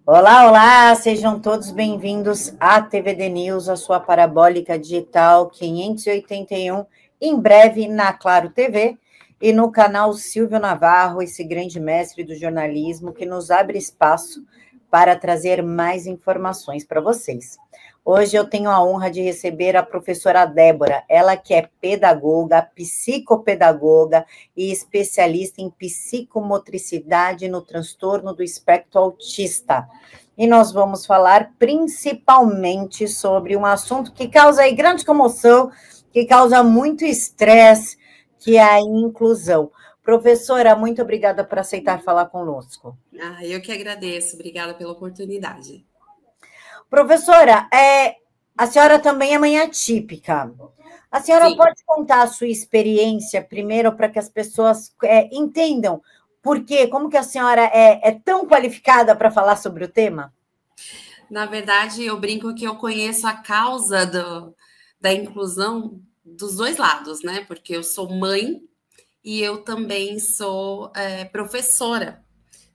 Olá, olá, sejam todos bem-vindos à TVD News, a sua parabólica digital 581, em breve na Claro TV e no canal Silvio Navarro, esse grande mestre do jornalismo que nos abre espaço para trazer mais informações para vocês. Hoje eu tenho a honra de receber a professora Débora, ela que é pedagoga, psicopedagoga e especialista em psicomotricidade no transtorno do espectro autista. E nós vamos falar principalmente sobre um assunto que causa aí grande comoção, que causa muito estresse, que é a inclusão. Professora, muito obrigada por aceitar falar conosco. Eu que agradeço, obrigada pela oportunidade. Professora, a senhora também é mãe atípica. A senhora Sim. Pode contar a sua experiência primeiro para que as pessoas entendam por quê, como que a senhora é tão qualificada para falar sobre o tema? Na verdade, eu brinco que eu conheço a causa da inclusão dos dois lados, né? Porque eu sou mãe e eu também sou professora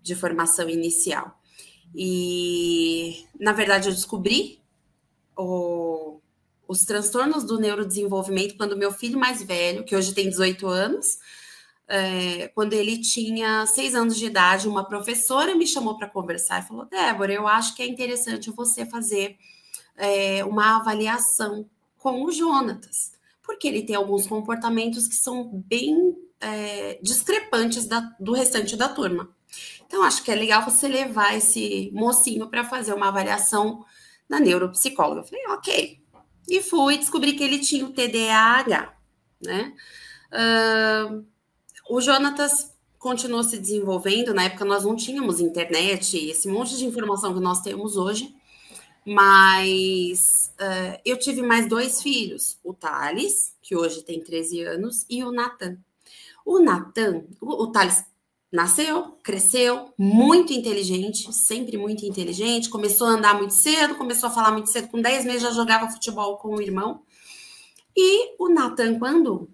de formação inicial. E, na verdade, eu descobri os transtornos do neurodesenvolvimento quando meu filho mais velho, que hoje tem 18 anos, quando ele tinha 6 anos de idade, uma professora me chamou para conversar e falou: Débora, eu acho que é interessante você fazer uma avaliação com o Jonatas, porque ele tem alguns comportamentos que são bem discrepantes do restante da turma. Então, acho que é legal você levar esse mocinho para fazer uma avaliação na neuropsicóloga. Eu falei, ok. E fui descobrir que ele tinha o TDAH, né? O Jonatas continuou se desenvolvendo. Na época, nós não tínhamos internet, esse monte de informação que nós temos hoje. Mas eu tive mais 2 filhos. O Thales, que hoje tem 13 anos, e o Natan. O Natan, o Thales nasceu, cresceu, muito inteligente, sempre muito inteligente, começou a andar muito cedo, começou a falar muito cedo, com 10 meses já jogava futebol com o irmão. E o Natan, quando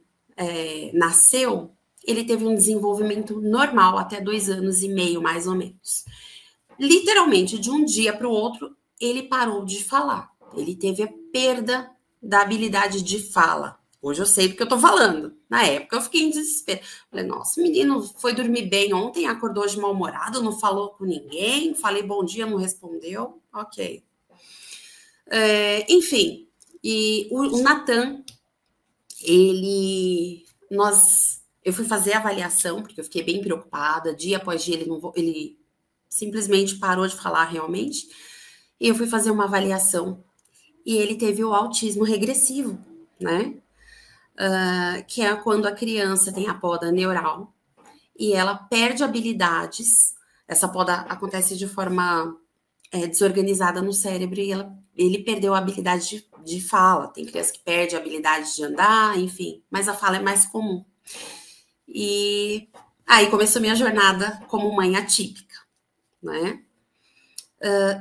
nasceu, ele teve um desenvolvimento normal, até 2 anos e meio, mais ou menos. Literalmente, de um dia para o outro, ele parou de falar. Ele teve a perda da habilidade de fala. Hoje eu sei do que eu tô falando. Na época eu fiquei em desespero. Falei, nossa, o menino foi dormir bem ontem, acordou de mal-humorado, não falou com ninguém, falei bom dia, não respondeu. Ok. Enfim, e o Natan, eu fui fazer a avaliação, porque eu fiquei bem preocupada. Dia após dia ele simplesmente parou de falar realmente. E eu fui fazer uma avaliação. E ele teve o autismo regressivo, né? Que é quando a criança tem a poda neural e ela perde habilidades. Essa poda acontece de forma desorganizada no cérebro e ele perdeu a habilidade de fala. Tem criança que perde a habilidade de andar, enfim, mas a fala é mais comum. E aí começou minha jornada como mãe atípica, né?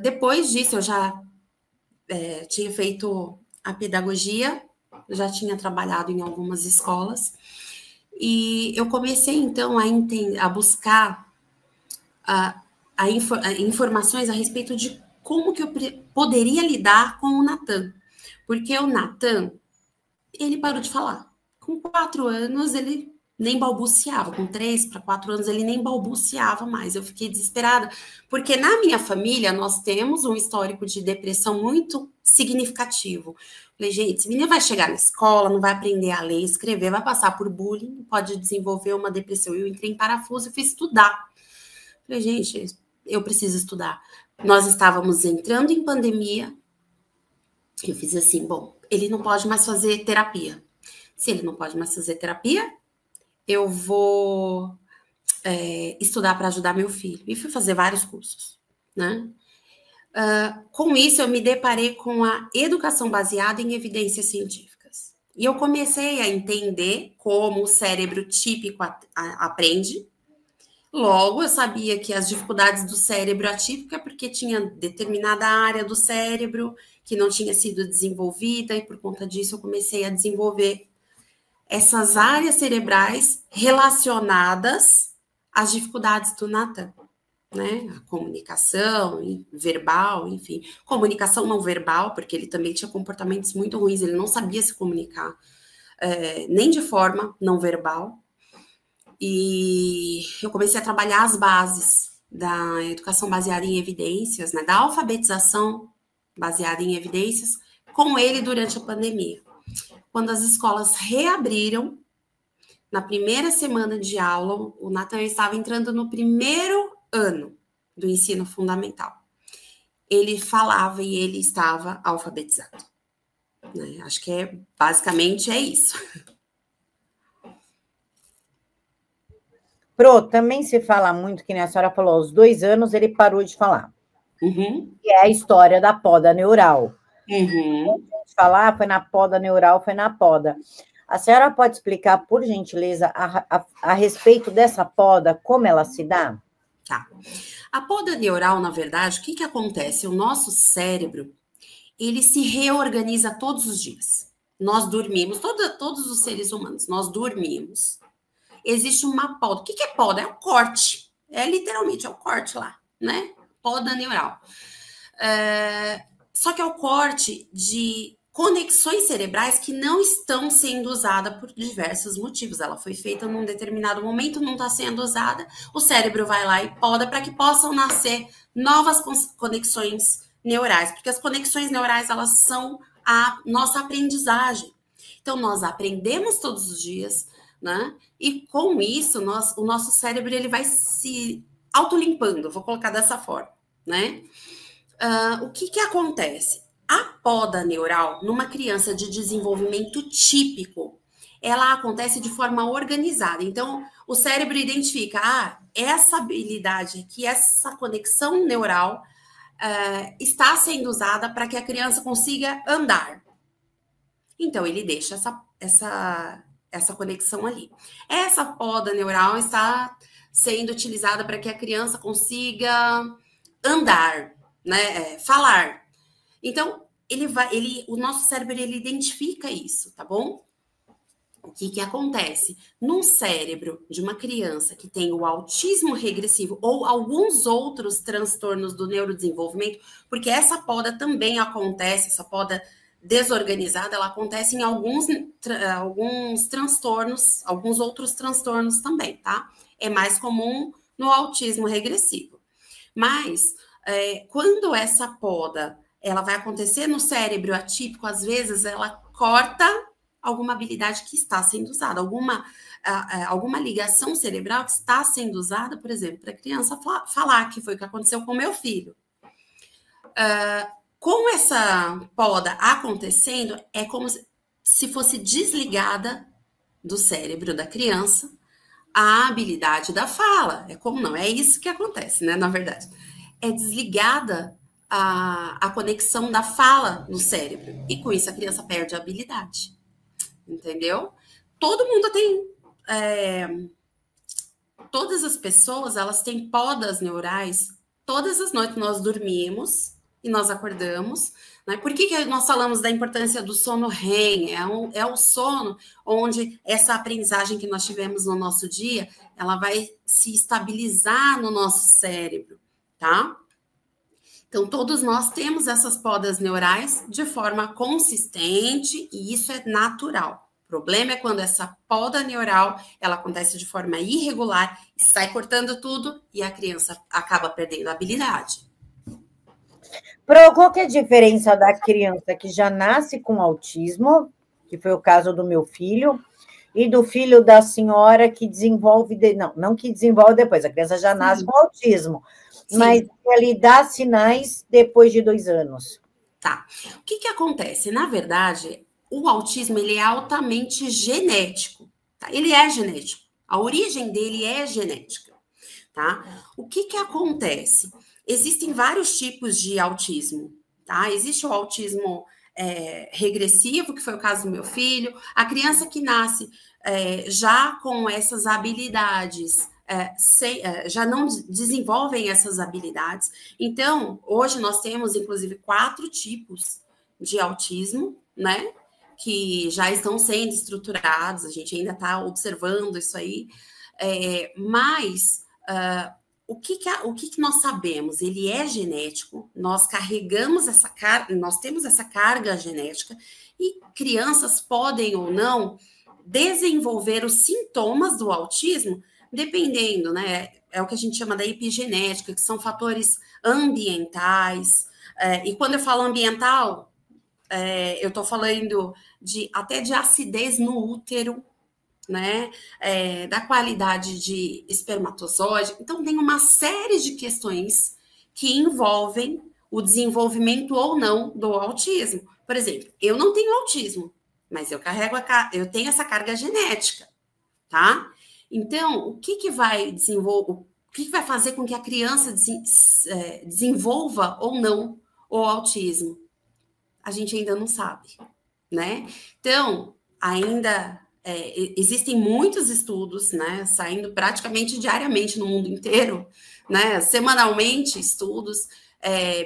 Depois disso, eu já tinha feito a pedagogia, já tinha trabalhado em algumas escolas, e eu comecei, então, a buscar informações a respeito de como que eu poderia lidar com o Natan. Porque o Natan, ele parou de falar. Com 4 anos, ele nem balbuciava. Com 3 para 4 anos, ele nem balbuciava mais. Eu fiquei desesperada, porque na minha família, nós temos um histórico de depressão muito significativo. Falei, gente, esse menino vai chegar na escola, não vai aprender a ler, escrever, vai passar por bullying, pode desenvolver uma depressão. Eu entrei em parafuso e fui estudar. Falei, gente, eu preciso estudar. Nós estávamos entrando em pandemia. Eu fiz assim, bom, ele não pode mais fazer terapia. Se ele não pode mais fazer terapia, eu vou estudar para ajudar meu filho. E fui fazer vários cursos, né? Com isso, eu me deparei com a educação baseada em evidências científicas. E eu comecei a entender como o cérebro típico aprende. Logo, eu sabia que as dificuldades do cérebro atípico é porque tinha determinada área do cérebro que não tinha sido desenvolvida, e por conta disso eu comecei a desenvolver essas áreas cerebrais relacionadas às dificuldades do Natan. né? A comunicação verbal, enfim, comunicação não verbal, porque ele também tinha comportamentos muito ruins, ele não sabia se comunicar, nem de forma não verbal. E eu comecei a trabalhar as bases da educação baseada em evidências, né? Da alfabetização baseada em evidências, com ele durante a pandemia. Quando as escolas reabriram, na primeira semana de aula, o Nathan estava entrando no primeiro ano do ensino fundamental. Ele falava e ele estava alfabetizado. Né? Acho que basicamente é isso. Pro, também se fala muito, que nem a senhora falou, aos 2 anos ele parou de falar. Uhum. Que é a história da poda neural. Uhum. Falar, foi na poda neural, foi na poda. A senhora pode explicar, por gentileza, a respeito dessa poda, como ela se dá? Tá. A poda neural, na verdade, o que acontece? O nosso cérebro, ele se reorganiza todos os dias. Nós dormimos, todos os seres humanos, nós dormimos. Existe uma poda. O que é poda? É o corte. Literalmente, é o corte lá, né? Poda neural. Só que é o corte de conexões cerebrais que não estão sendo usadas por diversos motivos. Ela foi feita num determinado momento, não está sendo usada, o cérebro vai lá e poda para que possam nascer novas conexões neurais, porque as conexões neurais, elas são a nossa aprendizagem. Então, nós aprendemos todos os dias, né? E com isso, o nosso cérebro ele vai se autolimpando, vou colocar dessa forma, né? O que acontece? A poda neural, numa criança de desenvolvimento típico, ela acontece de forma organizada. Então, o cérebro identifica, essa habilidade aqui, essa conexão neural está sendo usada para que a criança consiga andar. Então, ele deixa essa conexão ali. Essa poda neural está sendo utilizada para que a criança consiga andar, né, falar. Então, o nosso cérebro, ele identifica isso, tá bom? O que acontece? Num cérebro de uma criança que tem o autismo regressivo ou alguns outros transtornos do neurodesenvolvimento, porque essa poda também acontece, essa poda desorganizada, ela acontece em alguns transtornos, alguns outros transtornos também, tá? É mais comum no autismo regressivo. Mas, quando essa poda ela vai acontecer no cérebro atípico, às vezes ela corta alguma habilidade que está sendo usada, alguma ligação cerebral que está sendo usada, por exemplo, para a criança falar, que foi o que aconteceu com meu filho. Com essa poda acontecendo, é como se fosse desligada do cérebro da criança a habilidade da fala. É isso que acontece, né? Na verdade, é desligada a conexão da fala no cérebro. E com isso a criança perde a habilidade. Entendeu? Todo mundo tem... todas as pessoas, elas têm podas neurais. Todas as noites nós dormimos e nós acordamos. Né? Por que nós falamos da importância do sono REM? É o sono onde essa aprendizagem que nós tivemos no nosso dia, ela vai se estabilizar no nosso cérebro, tá? Então, todos nós temos essas podas neurais de forma consistente e isso é natural. O problema é quando essa poda neural, ela acontece de forma irregular, sai cortando tudo e a criança acaba perdendo a habilidade. Qual que é a diferença da criança que já nasce com autismo, que foi o caso do meu filho, e do filho da senhora que desenvolve... Não que desenvolve depois, a criança já nasce com autismo, mas ele dá sinais depois de 2 anos. Tá. O que acontece? Na verdade, o autismo ele é altamente genético. Tá? Ele é genético. A origem dele é genética. Tá? O que acontece? Existem vários tipos de autismo. Tá? Existe o autismo regressivo, que foi o caso do meu filho. A criança que nasce já com essas habilidades... já não desenvolvem essas habilidades. Então, hoje nós temos, inclusive, 4 tipos de autismo, né? Que já estão sendo estruturados, a gente ainda está observando isso aí, mas o que nós sabemos? Ele é genético, nós carregamos essa carga, nós temos essa carga genética, e crianças podem ou não desenvolver os sintomas do autismo, dependendo, né? É o que a gente chama da epigenética, que são fatores ambientais. E quando eu falo ambiental, eu estou falando até de acidez no útero, né? Da qualidade de espermatozoide. Então, tem uma série de questões que envolvem o desenvolvimento ou não do autismo. Por exemplo, eu não tenho autismo, mas eu tenho essa carga genética, tá? Então, o que vai desenvolver, o que vai fazer com que a criança desenvolva ou não o autismo? A gente ainda não sabe, né? Então, ainda existem muitos estudos, né, saindo praticamente diariamente no mundo inteiro, né, semanalmente estudos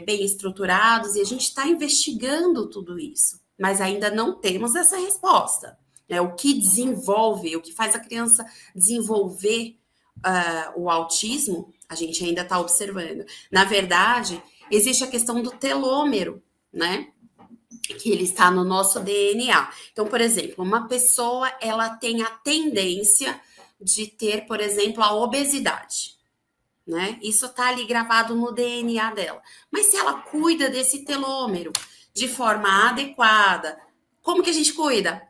bem estruturados, e a gente está investigando tudo isso, mas ainda não temos essa resposta. O que desenvolve, o que faz a criança desenvolver o autismo, a gente ainda está observando. Na verdade, existe a questão do telômero, né? Que ele está no nosso DNA. Então, por exemplo, uma pessoa, ela tem a tendência de ter, por exemplo, a obesidade, né? Isso está ali gravado no DNA dela. Mas se ela cuida desse telômero de forma adequada, como que a gente cuida?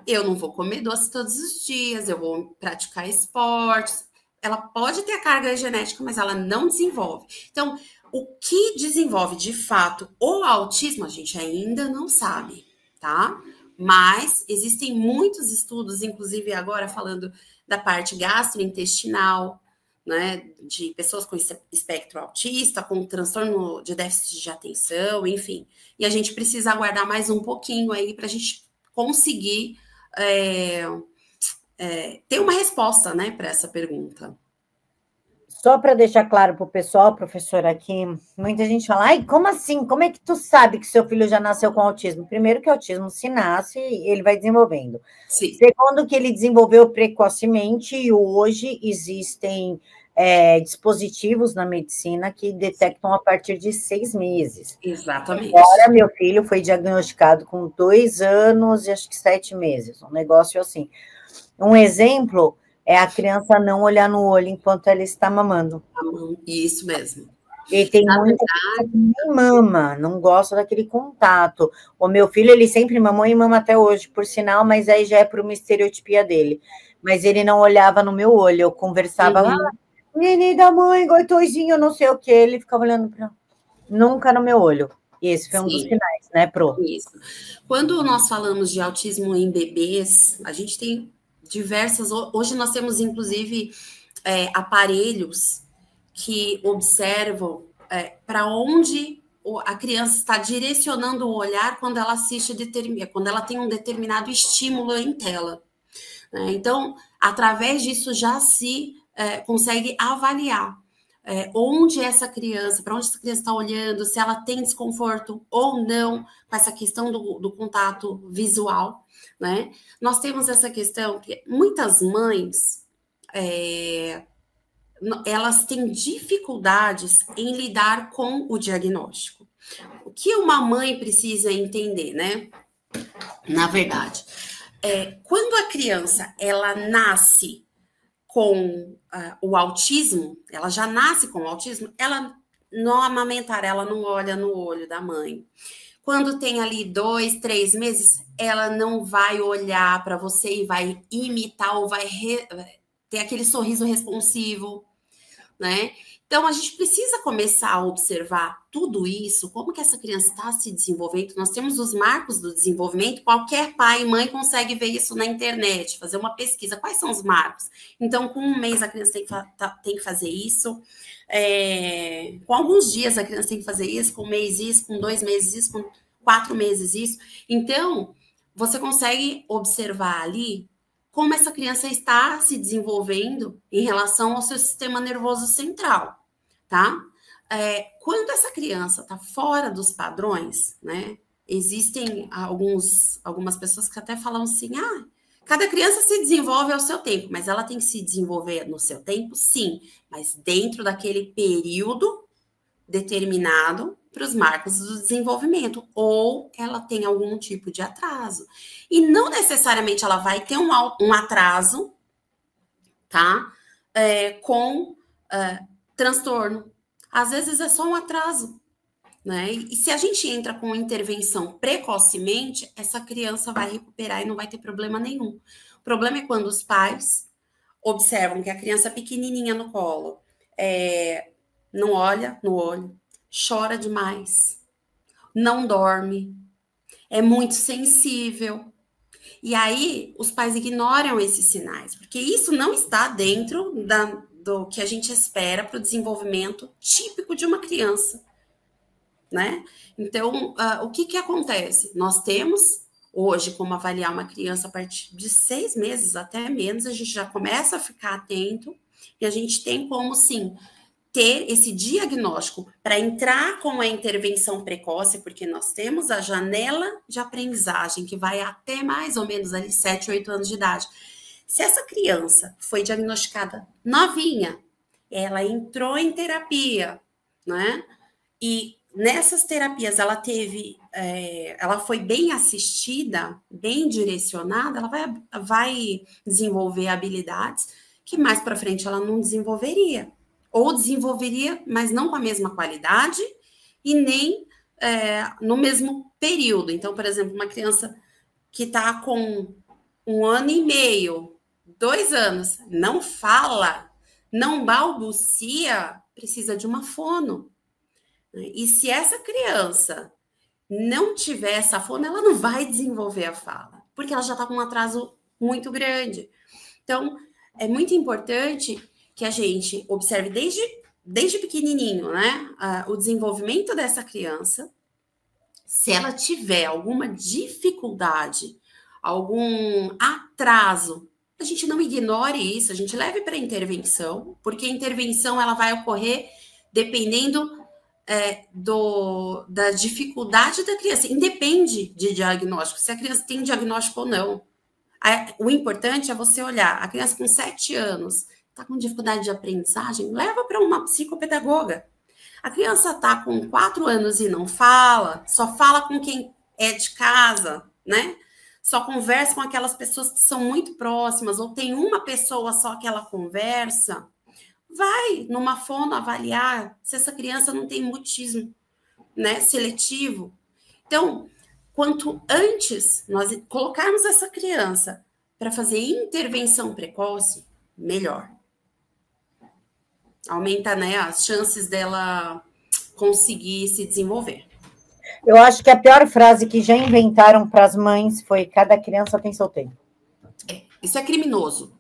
Eu não vou comer doce todos os dias, eu vou praticar esportes. Ela pode ter a carga genética, mas ela não desenvolve. Então, o que desenvolve de fato o autismo, a gente ainda não sabe, tá? Mas existem muitos estudos, inclusive agora falando da parte gastrointestinal, né? De pessoas com espectro autista, com transtorno de déficit de atenção, enfim. E a gente precisa aguardar mais um pouquinho aí para a gente conseguir ter uma resposta, né, para essa pergunta. Só para deixar claro para o pessoal, professora, aqui, muita gente fala, ai, como assim? Como é que tu sabe que seu filho já nasceu com autismo? Primeiro que o autismo se nasce, ele vai desenvolvendo. Sim. Segundo que ele desenvolveu precocemente, e hoje existem dispositivos na medicina que detectam a partir de 6 meses. Exatamente. Agora, meu filho foi diagnosticado com 2 anos e acho que 7 meses, um negócio assim. Um exemplo é a criança não olhar no olho enquanto ela está mamando. Isso mesmo. E tem muita gente que nem mama, não gosta daquele contato. O meu filho, ele sempre mamou e mama até hoje, por sinal, mas aí já é por uma estereotipia dele. Mas ele não olhava no meu olho, eu conversava, neném da mãe, goitosinho, não sei o que, ele ficava olhando para... Nunca no meu olho. E esse foi um dos sinais, né, Pro? Isso. Quando nós falamos de autismo em bebês, a gente tem diversas... Hoje nós temos, inclusive, aparelhos que observam para onde a criança está direcionando o olhar quando ela assiste, quando ela tem um determinado estímulo em tela. Então, através disso já se consegue avaliar onde essa criança, para onde essa criança está olhando, se ela tem desconforto ou não com essa questão do contato visual, né? Nós temos essa questão que muitas mães elas têm dificuldades em lidar com o diagnóstico. O que uma mãe precisa entender, né? Na verdade, quando a criança ela nasce com o autismo, ela já nasce com o autismo, ela no amamentar, ela não olha no olho da mãe. Quando tem ali 2, 3 meses, ela não vai olhar para você e vai imitar ou vai ter aquele sorriso responsivo, né? Então, a gente precisa começar a observar tudo isso, como que essa criança está se desenvolvendo. Nós temos os marcos do desenvolvimento, qualquer pai e mãe consegue ver isso na internet, fazer uma pesquisa. Quais são os marcos? Então, com 1 mês a criança tem que fazer isso, com alguns dias a criança tem que fazer isso, com 1 mês isso, com 2 meses isso, com 4 meses isso. Então, você consegue observar ali como essa criança está se desenvolvendo em relação ao seu sistema nervoso central, tá? Quando essa criança está fora dos padrões, né? Existem algumas pessoas que até falam assim, Cada criança se desenvolve ao seu tempo, mas ela tem que se desenvolver no seu tempo, sim, mas dentro daquele período determinado para os marcos do desenvolvimento, ou ela tem algum tipo de atraso. E não necessariamente ela vai ter um atraso, tá? Com transtorno. Às vezes é só um atraso, né? E se a gente entra com intervenção precocemente, essa criança vai recuperar e não vai ter problema nenhum. O problema é quando os pais observam que a criança pequenininha no colo não olha no olho, chora demais, não dorme, é muito sensível. E aí, os pais ignoram esses sinais, porque isso não está dentro do que a gente espera para o desenvolvimento típico de uma criança, né? Então, o que acontece? Nós temos hoje como avaliar uma criança a partir de 6 meses, até menos, a gente já começa a ficar atento e a gente tem como, sim, ter esse diagnóstico para entrar com a intervenção precoce, porque nós temos a janela de aprendizagem, que vai até mais ou menos ali 7, 8 anos de idade. Se essa criança foi diagnosticada novinha, ela entrou em terapia, né? E nessas terapias ela ela foi bem assistida, bem direcionada, ela vai desenvolver habilidades que mais para frente ela não desenvolveria. Ou desenvolveria, mas não com a mesma qualidade e nem no mesmo período. Então, por exemplo, uma criança que está com 1 ano e meio, 2 anos, não fala, não balbucia, precisa de uma fono. E se essa criança não tiver essa fono, ela não vai desenvolver a fala, porque ela já está com um atraso muito grande. Então, é muito importante que a gente observe desde pequenininho, né, o desenvolvimento dessa criança. Se ela tiver alguma dificuldade, algum atraso, a gente não ignore isso, a gente leve para a intervenção, porque a intervenção ela vai ocorrer dependendo da dificuldade da criança. Independe de diagnóstico, se a criança tem diagnóstico ou não. O importante é você olhar, a criança com 7 anos está com dificuldade de aprendizagem, leva para uma psicopedagoga. A criança está com 4 anos e não fala, só fala com quem é de casa, né? Só conversa com aquelas pessoas que são muito próximas, ou tem uma pessoa só que ela conversa. Vai numa fono avaliar se essa criança não tem mutismo, né, seletivo. Então, quanto antes nós colocarmos essa criança para fazer intervenção precoce, melhor. Aumenta, né, as chances dela conseguir se desenvolver. Eu acho que a pior frase que já inventaram para as mães foi: cada criança tem seu tempo. Isso é criminoso.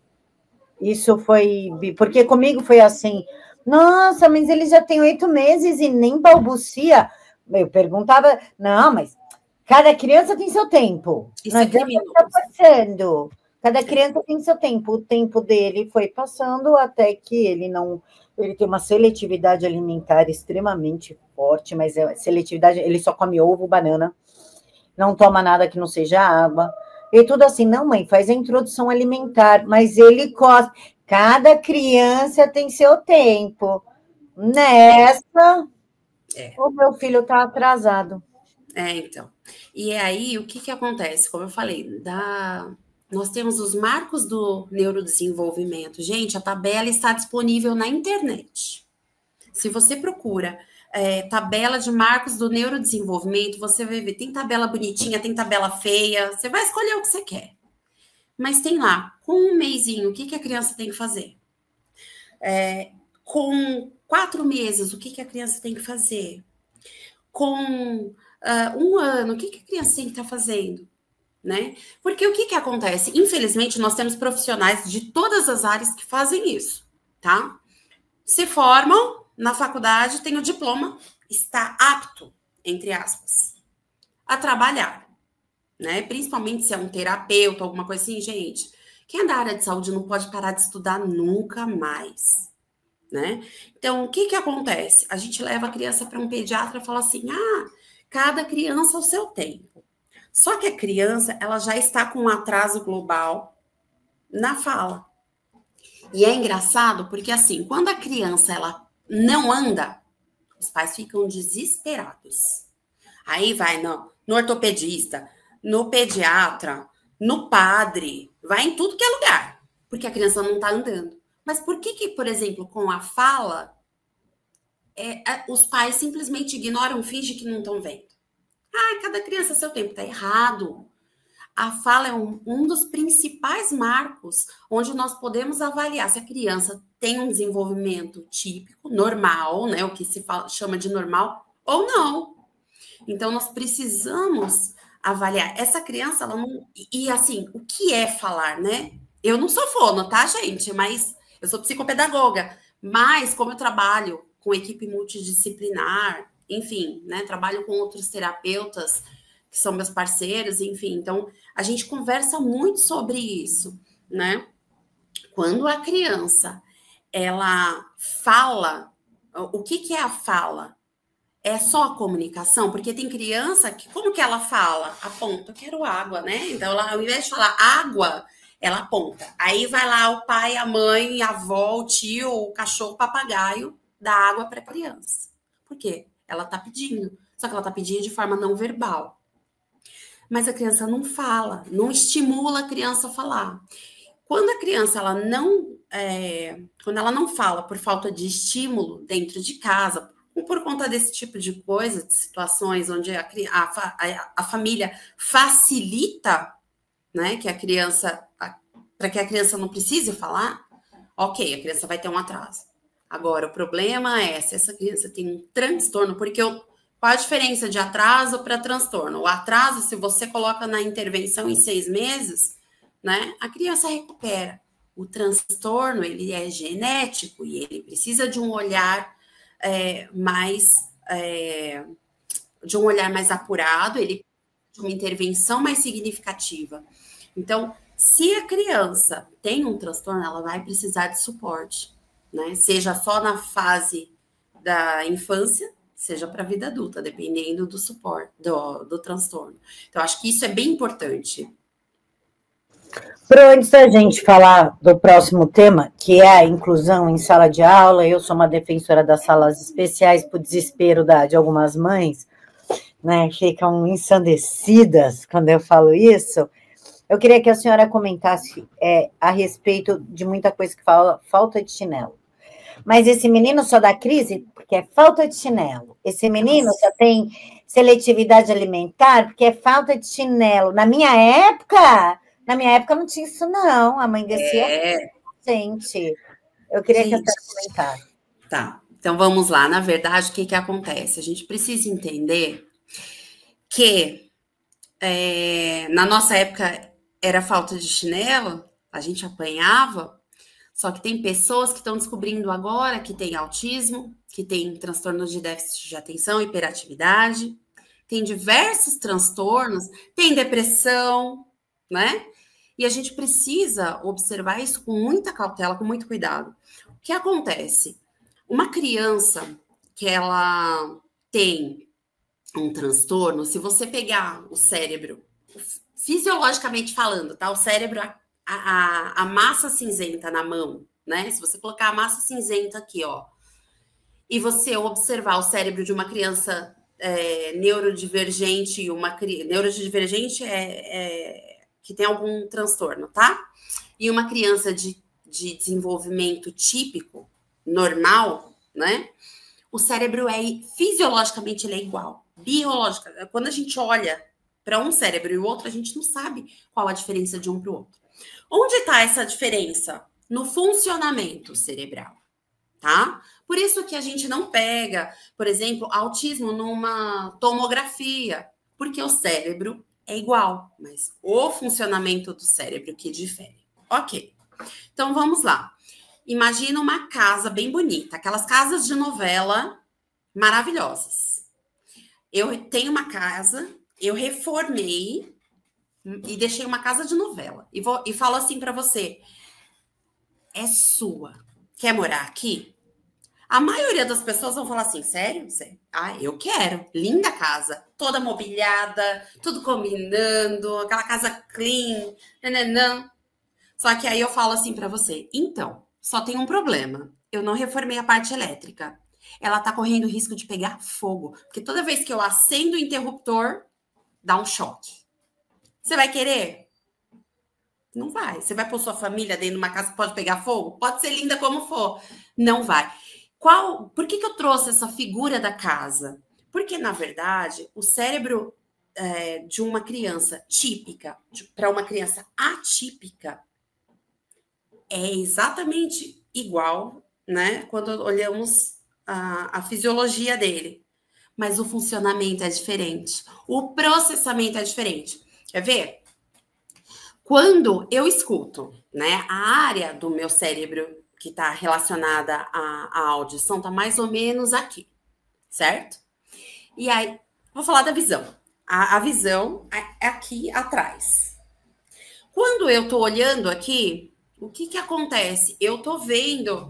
Isso foi... Porque comigo foi assim: nossa, mas ele já tem 8 meses e nem balbucia. Eu perguntava: não, mas cada criança tem seu tempo. Isso é criminoso. Está passando. Cada criança tem seu tempo. O tempo dele foi passando até que ele não... Ele tem uma seletividade alimentar extremamente forte, mas seletividade, ele só come ovo, banana, não toma nada que não seja água. E tudo assim: não, mãe, faz a introdução alimentar, mas ele cospe. Cada criança tem seu tempo. Nessa, o meu filho está atrasado. Então. E aí, o que acontece? Como eu falei, nós temos os marcos do neurodesenvolvimento. Gente, a tabela está disponível na internet. Se você procura tabela de marcos do neurodesenvolvimento, você vai ver, tem tabela bonitinha, tem tabela feia, você vai escolher o que você quer. Mas tem lá, com 1 mesinho, o que a criança tem que fazer? Com 4 meses, o que a criança tem que fazer? Com 1 ano, o que a criança tem que estar fazendo? Né? Porque o que acontece? Infelizmente, nós temos profissionais de todas as áreas que fazem isso, tá? Se formam na faculdade, tem o diploma, está apto, entre aspas, a trabalhar, né? Principalmente se é um terapeuta, alguma coisa assim, gente. Quem é da área de saúde não pode parar de estudar nunca mais, né? Então, o que acontece? A gente leva a criança para um pediatra e fala assim: cada criança ao seu tempo. Só que a criança, ela já está com um atraso global na fala. E é engraçado porque, assim, quando a criança ela não anda, os pais ficam desesperados. Aí vai no ortopedista, no pediatra, no padre, vai em tudo que é lugar, porque a criança não está andando. Mas por que, por exemplo, com a fala, os pais simplesmente ignoram, fingem que não estão vendo? Ah, cada criança seu tempo, tá errado. A fala é um dos principais marcos onde nós podemos avaliar se a criança tem um desenvolvimento típico, normal, né? O que se chama de normal, ou não. Então, nós precisamos avaliar. Essa criança, ela não. E assim, o que é falar, né? Eu não sou fono, tá, gente? Mas eu sou psicopedagoga. Mas, como eu trabalho com equipe multidisciplinar, enfim, né? Trabalho com outros terapeutas que são meus parceiros, enfim. Então, a gente conversa muito sobre isso, né? Quando a criança, ela fala, o que é a fala? É só a comunicação? Porque tem criança que, como que ela fala? Aponta, eu quero água, né? Então, ela, ao invés de falar água, ela aponta. Aí vai lá o pai, a mãe, a avó, o tio, o cachorro, o papagaio, dá água para a criança. Por quê? Ela tá pedindo. Só que ela tá pedindo de forma não verbal. Mas a criança não fala, não estimula a criança a falar. Quando a criança quando ela não fala por falta de estímulo dentro de casa, ou por conta desse tipo de coisa, de situações onde a família facilita, né, que a criança, para que a criança não precise falar, ok, a criança vai ter um atraso. Agora, o problema é se essa criança tem um transtorno, porque qual a diferença de atraso para transtorno? O atraso, se você coloca na intervenção em 6 meses, né, a criança recupera. O transtorno, ele é genético e ele precisa de um olhar de um olhar mais apurado, ele de uma intervenção mais significativa. Então, se a criança tem um transtorno, ela vai precisar de suporte, né? Seja só na fase da infância, seja para a vida adulta, dependendo do suporte, do transtorno. Então, acho que isso é bem importante. Antes da gente falar do próximo tema, que é a inclusão em sala de aula, eu sou uma defensora das salas especiais, por desespero de algumas mães, né, ficam ensandecidas quando eu falo isso. Eu queria que a senhora comentasse a respeito de muita coisa que fala falta de chinelo. Mas esse menino só dá crise porque é falta de chinelo. Esse menino só tem seletividade alimentar porque é falta de chinelo. Na minha época não tinha isso, não. A mãe descia. Gente, eu queria que a senhora comentasse. Tá, então vamos lá. Na verdade, o que acontece? A gente precisa entender que na nossa época era falta de chinelo, a gente apanhava, só que tem pessoas que estão descobrindo agora que tem autismo, que tem transtorno de déficit de atenção, hiperatividade, tem diversos transtornos, tem depressão, né? E a gente precisa observar isso com muita cautela, com muito cuidado. O que acontece? Uma criança que ela tem um transtorno, se você pegar o cérebro, fisiologicamente falando, tá? O cérebro, a massa cinzenta na mão, né? Se você colocar a massa cinzenta aqui, ó, e você observar o cérebro de uma criança neurodivergente, neurodivergente que tem algum transtorno, tá? E uma criança de desenvolvimento típico, normal, né? O cérebro fisiologicamente ele é igual. Biológica. Quando a gente olha para um cérebro e o outro, a gente não sabe qual a diferença de um para o outro. Onde está essa diferença? No funcionamento cerebral, tá? Por isso que a gente não pega, por exemplo, autismo numa tomografia, porque o cérebro é igual, mas o funcionamento do cérebro que difere. Ok, então vamos lá. Imagina uma casa bem bonita, aquelas casas de novela maravilhosas. Eu tenho uma casa, eu reformei e deixei uma casa de novela. E falo assim para você, é sua. Quer morar aqui? A maioria das pessoas vão falar assim, sério? Ah, eu quero. Linda casa. Toda mobiliada, tudo combinando, aquela casa clean. Nananã. Só que aí eu falo assim para você, então, só tem um problema. Eu não reformei a parte elétrica. Ela tá correndo risco de pegar fogo. Porque toda vez que eu acendo o interruptor, dá um choque. Você vai querer? Não vai. Você vai pôr sua família dentro de uma casa que pode pegar fogo? Pode ser linda como for. Não vai. Por que eu trouxe essa figura da casa? Porque, na verdade, o cérebro de uma criança típica para uma criança atípica é exatamente igual, né? Quando olhamos a fisiologia dele. Mas o funcionamento é diferente. O processamento é diferente. Quer ver? Quando eu escuto, né, a área do meu cérebro que está relacionada à audição está mais ou menos aqui, certo? E aí, vou falar da visão. A visão é aqui atrás. Quando eu estou olhando aqui, o que acontece? Eu estou vendo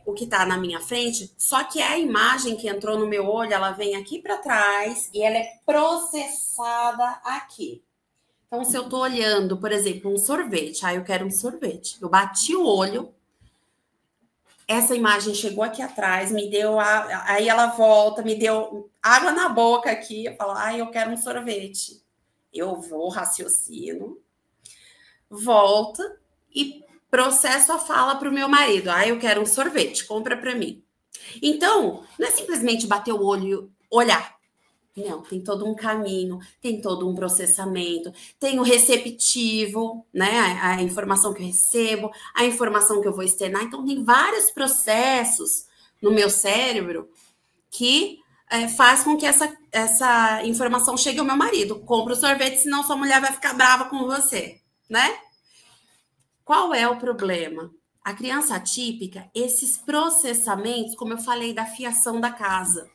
o que está na minha frente, só que a imagem que entrou no meu olho, ela vem aqui para trás e ela é processada aqui. Então, se eu tô olhando, por exemplo, um sorvete, eu quero um sorvete. Eu bati o olho, essa imagem chegou aqui atrás, me deu, aí ela volta, me deu água na boca aqui, eu falo, eu quero um sorvete. Eu vou, raciocino, volta e processo a fala para o meu marido. Eu quero um sorvete, compra para mim. Então, não é simplesmente bater o olho e olhar. Não, tem todo um caminho, tem todo um processamento, tem o receptivo, né? A informação que eu recebo, a informação que eu vou externar. Então, tem vários processos no meu cérebro que faz com que essa informação chegue ao meu marido. Compra o sorvete, senão sua mulher vai ficar brava com você, né? Qual é o problema? A criança atípica, esses processamentos, como eu falei, da fiação da casa.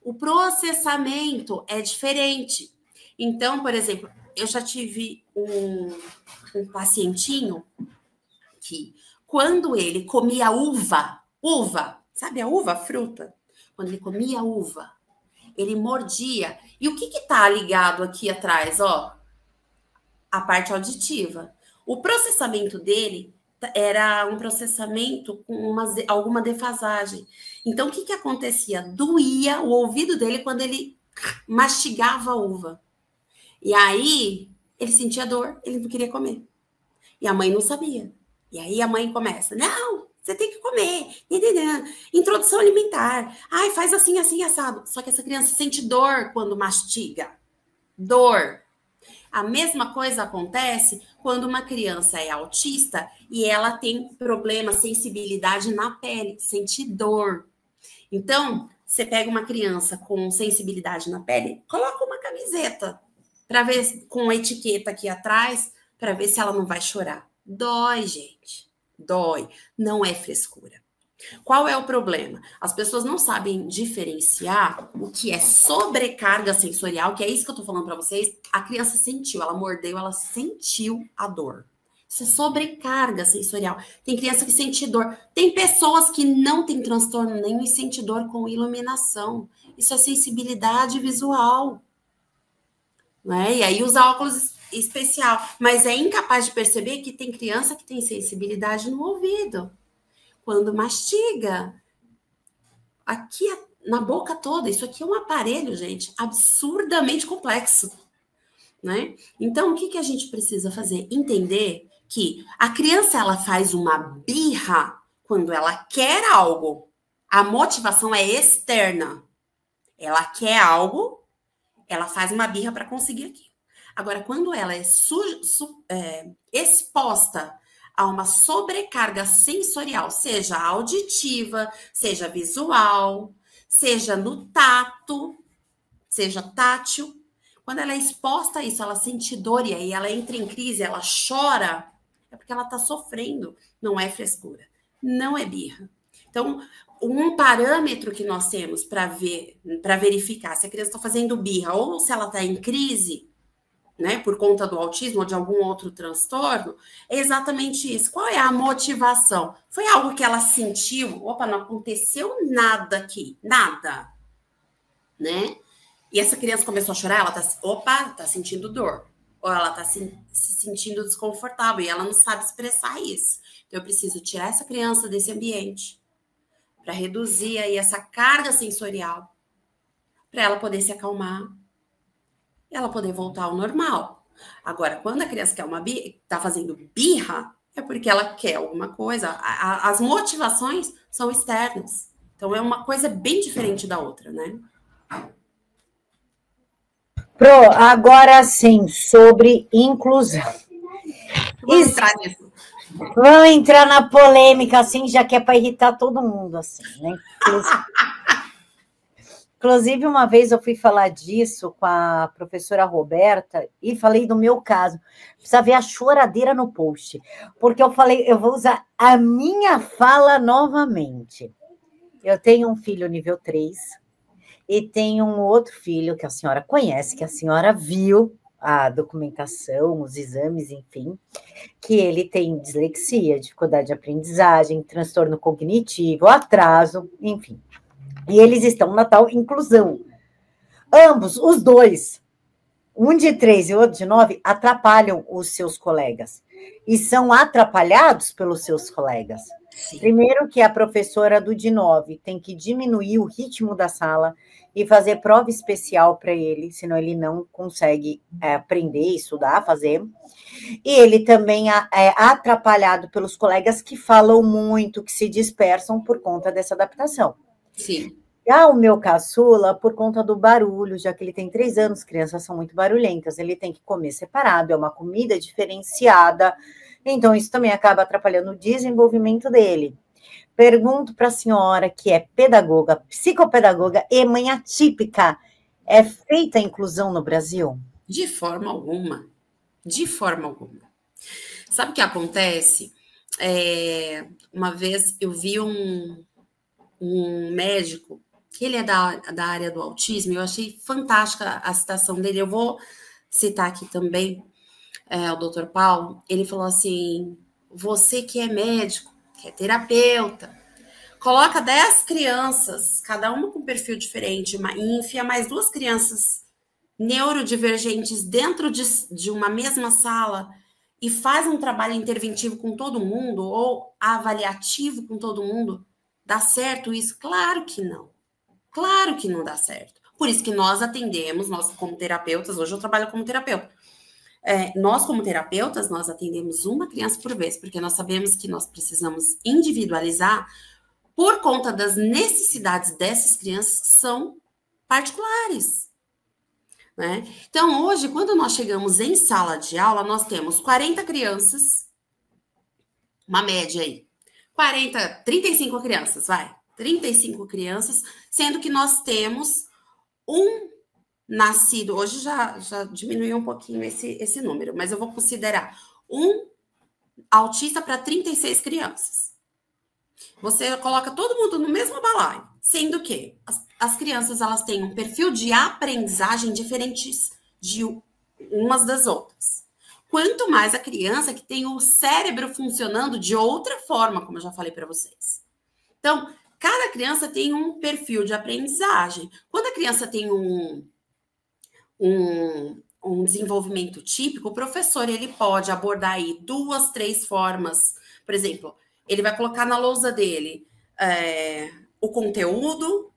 O processamento é diferente. Então, por exemplo, eu já tive um pacientinho que, quando ele comia uva, sabe a uva, a fruta? Quando ele comia uva, ele mordia. E o que está ligado aqui atrás, ó? A parte auditiva. O processamento dele era um processamento com alguma defasagem. Então, o que acontecia? Doía o ouvido dele quando ele mastigava a uva. E aí, ele sentia dor, ele não queria comer. E a mãe não sabia. E aí, a mãe começa, não, você tem que comer. Introdução alimentar. Faz assim, assim, assado. Só que essa criança sente dor quando mastiga. Dor. A mesma coisa acontece quando uma criança é autista e ela tem problema, sensibilidade na pele, sente dor. Então, você pega uma criança com sensibilidade na pele, coloca uma camiseta para ver, com etiqueta aqui atrás, para ver se ela não vai chorar. Dói, gente. Dói. Não é frescura. Qual é o problema? As pessoas não sabem diferenciar o que é sobrecarga sensorial, que é isso que eu tô falando para vocês. A criança sentiu, ela mordeu, ela sentiu a dor. Isso é sobrecarga sensorial. Tem criança que sente dor. Tem pessoas que não têm transtorno nenhum e sente dor com iluminação. Isso é sensibilidade visual. Né? E aí usa óculos especial. Mas é incapaz de perceber que tem criança que tem sensibilidade no ouvido. Quando mastiga, aqui na boca toda, isso aqui é um aparelho, gente, absurdamente complexo, né? Então, o que a gente precisa fazer? Entender que a criança, ela faz uma birra quando ela quer algo. A motivação é externa. Ela quer algo, ela faz uma birra para conseguir aquilo. Agora, quando ela é exposta a uma sobrecarga sensorial, seja auditiva, seja visual, seja no tato, seja tátil. Quando ela é exposta a isso, ela sente dor e aí ela entra em crise, ela chora, é porque ela está sofrendo. Não é frescura, não é birra. Então, um parâmetro que nós temos para verificar se a criança está fazendo birra ou se ela está em crise, né, por conta do autismo ou de algum outro transtorno, é exatamente isso. Qual é a motivação? Foi algo que ela sentiu? Opa, não aconteceu nada aqui, nada, né? E essa criança começou a chorar, ela tá sentindo dor. ou ela está se sentindo desconfortável e ela não sabe expressar isso. Então, eu preciso tirar essa criança desse ambiente para reduzir aí essa carga sensorial, para ela poder se acalmar e ela poder voltar ao normal. Agora, quando a criança quer está fazendo birra, é porque ela quer alguma coisa. As motivações são externas. Então, é uma coisa bem diferente da outra, né? Pro, agora sim, sobre inclusão. Vamos entrar nisso. Vamos entrar na polêmica, assim, já que é para irritar todo mundo, assim, né? Inclusive, uma vez eu fui falar disso com a professora Roberta e falei do meu caso. Precisa ver a choradeira no post. Porque eu falei, eu vou usar a minha fala novamente. Eu tenho um filho nível 3 e tenho um outro filho que a senhora conhece, que a senhora viu a documentação, os exames, enfim, que ele tem dislexia, dificuldade de aprendizagem, transtorno cognitivo, atraso, enfim. E eles estão na tal inclusão. Ambos, os dois, um de 3 e o outro de 9, atrapalham os seus colegas. E são atrapalhados pelos seus colegas. Sim. Primeiro que a professora do de 9 tem que diminuir o ritmo da sala e fazer prova especial para ele, senão ele não consegue aprender, estudar, fazer. E ele também é atrapalhado pelos colegas que falam muito, que se dispersam por conta dessa adaptação. Sim. Já o meu caçula, por conta do barulho, já que ele tem 3 anos, crianças são muito barulhentas, ele tem que comer separado, é uma comida diferenciada, então isso também acaba atrapalhando o desenvolvimento dele. Pergunto para a senhora, que é pedagoga, psicopedagoga e mãe atípica, é feita a inclusão no Brasil? De forma alguma. De forma alguma. Sabe o que acontece? Uma vez eu vi um médico, que ele é da área do autismo, eu achei fantástica a citação dele, eu vou citar aqui também, o Dr. Paulo, ele falou assim, você que é médico, que é terapeuta, coloca 10 crianças, cada uma com perfil diferente, e enfia mais 2 crianças neurodivergentes dentro de uma mesma sala e faz um trabalho interventivo com todo mundo, ou avaliativo com todo mundo, dá certo isso? Claro que não. Claro que não dá certo. Por isso que nós atendemos, nós como terapeutas, hoje eu trabalho como terapeuta, nós como terapeutas, nós atendemos uma criança por vez, porque nós sabemos que nós precisamos individualizar por conta das necessidades dessas crianças que são particulares. Né? Então, hoje, quando nós chegamos em sala de aula, nós temos 40 crianças, uma média aí, 35 crianças, vai. 35 crianças, sendo que nós temos um nascido, hoje já diminuiu um pouquinho esse número, mas eu vou considerar um autista para 36 crianças. Você coloca todo mundo no mesmo balaio, sendo que as crianças elas têm um perfil de aprendizagem diferentes de umas das outras. Quanto mais a criança que tem o cérebro funcionando de outra forma, como eu já falei para vocês. Então, cada criança tem um perfil de aprendizagem. Quando a criança tem um desenvolvimento típico, o professor ele pode abordar aí 2, 3 formas. Por exemplo, ele vai colocar na lousa dele o conteúdo,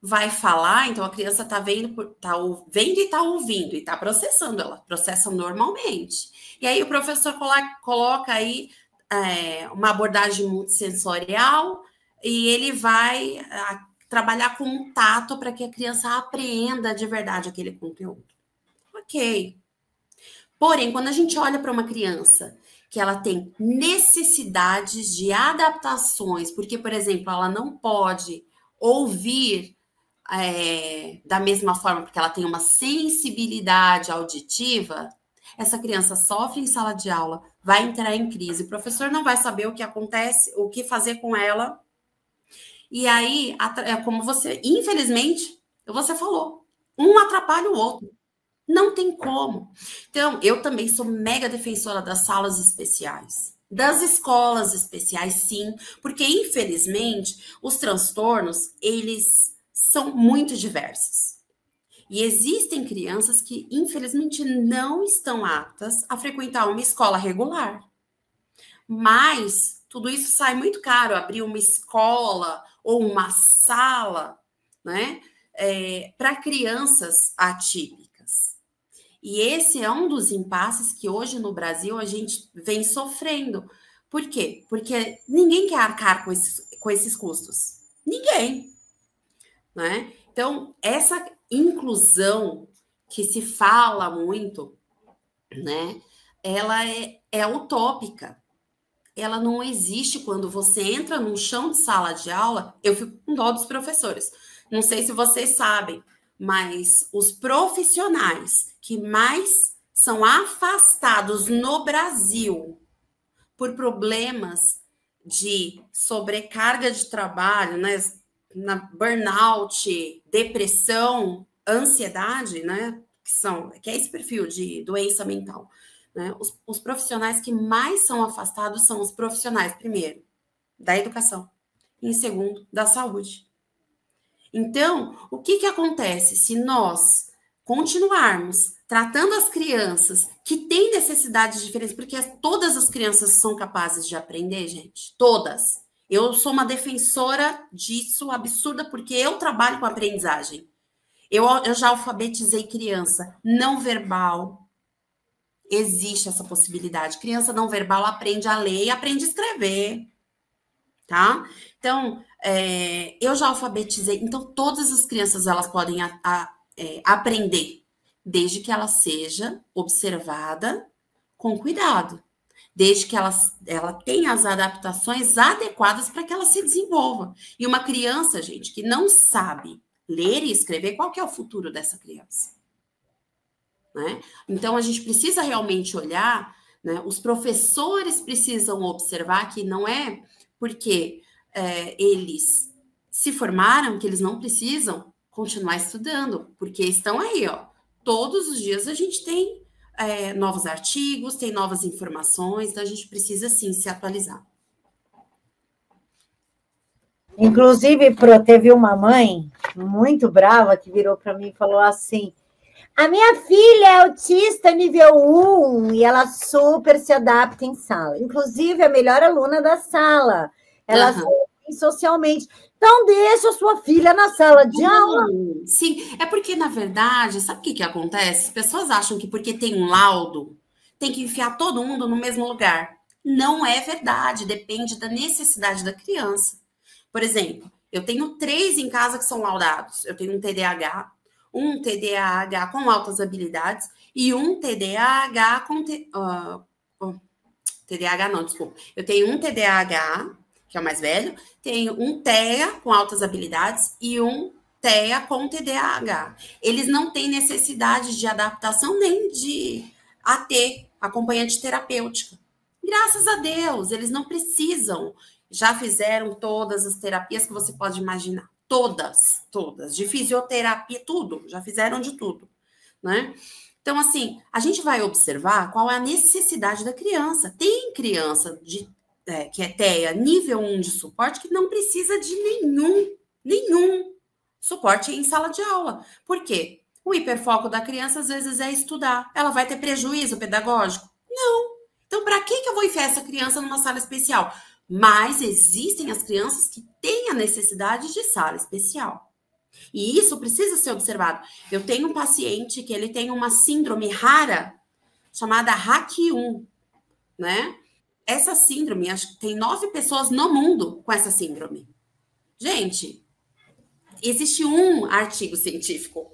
vai falar, então a criança está vendo e está ouvindo, e está processando, ela processa normalmente. E aí o professor coloca aí uma abordagem multissensorial e ele vai trabalhar com um tato para que a criança apreenda de verdade aquele conteúdo. Ok. Porém, quando a gente olha para uma criança que ela tem necessidades de adaptações, porque, por exemplo, ela não pode ouvir da mesma forma, porque ela tem uma sensibilidade auditiva, essa criança sofre em sala de aula, vai entrar em crise, o professor não vai saber o que acontece, o que fazer com ela. E aí, como você, infelizmente, você falou, um atrapalha o outro. Não tem como. Então, eu também sou mega defensora das salas especiais, das escolas especiais, sim, porque, infelizmente, os transtornos, eles são muito diversos. E existem crianças que, infelizmente, não estão aptas a frequentar uma escola regular. Mas tudo isso sai muito caro, abrir uma escola ou uma sala, né, para crianças atípicas. E esse é um dos impasses que hoje no Brasil a gente vem sofrendo. Por quê? Porque ninguém quer arcar com esses custos. Ninguém, né? Então, essa inclusão que se fala muito, né, ela é utópica. Ela não existe quando você entra num chão de sala de aula. Eu fico com dó dos professores. Não sei se vocês sabem, mas os profissionais que mais são afastados no Brasil por problemas de sobrecarga de trabalho, né, burnout, depressão, ansiedade, né, que é esse perfil de doença mental. Né? Os profissionais que mais são afastados são os profissionais, primeiro, da educação, e em segundo, da saúde. Então, o que acontece se nós continuarmos tratando as crianças que têm necessidades diferentes, porque todas as crianças são capazes de aprender, gente, todas. Eu sou uma defensora disso absurda, porque eu trabalho com aprendizagem. Eu já alfabetizei criança não verbal. Existe essa possibilidade. Criança não verbal aprende a ler e aprende a escrever, tá? Então, eu já alfabetizei. Então, todas as crianças, elas podem aprender, desde que ela seja observada com cuidado. Desde que ela tenha as adaptações adequadas para que ela se desenvolva. E uma criança, gente, que não sabe ler e escrever, qual que é o futuro dessa criança? Né? Então, a gente precisa realmente olhar, né? Os professores precisam observar que não é porque eles se formaram que eles não precisam continuar estudando, porque estão aí, ó. Todos os dias a gente tem novos artigos, tem novas informações, então a gente precisa, sim, se atualizar. Inclusive, teve uma mãe muito brava que virou para mim e falou assim: a minha filha é autista nível 1 e ela super se adapta em sala. Inclusive, é a melhor aluna da sala. Ela se socialmente. Então, deixa a sua filha na sala de aula. Sim, é porque, na verdade, sabe o que acontece? As pessoas acham que porque tem um laudo, tem que enfiar todo mundo no mesmo lugar. Não é verdade, depende da necessidade da criança. Por exemplo, eu tenho 3 em casa que são laudados. Eu tenho um TDAH com altas habilidades e um TDAH com... TDAH não, desculpa. Eu tenho um TDAH, que é o mais velho, tenho um TEA com altas habilidades e um TEA com TDAH. Eles não têm necessidade de adaptação nem de AT, acompanhante terapêutica. Graças a Deus, eles não precisam. Já fizeram todas as terapias que você pode imaginar. Todas, de fisioterapia, tudo, já fizeram de tudo, né? Então, assim, a gente vai observar qual é a necessidade da criança. Tem criança que é TEA nível 1 de suporte que não precisa de nenhum suporte em sala de aula. Por quê? O hiperfoco da criança, às vezes, é estudar. Ela vai ter prejuízo pedagógico? Não. Então, para que eu vou enfiar essa criança numa sala especial? Mas existem as crianças que têm a necessidade de sala especial. E isso precisa ser observado. Eu tenho um paciente que ele tem uma síndrome rara chamada RAC1, né? Essa síndrome, acho que tem 9 pessoas no mundo com essa síndrome. Gente, existe um artigo científico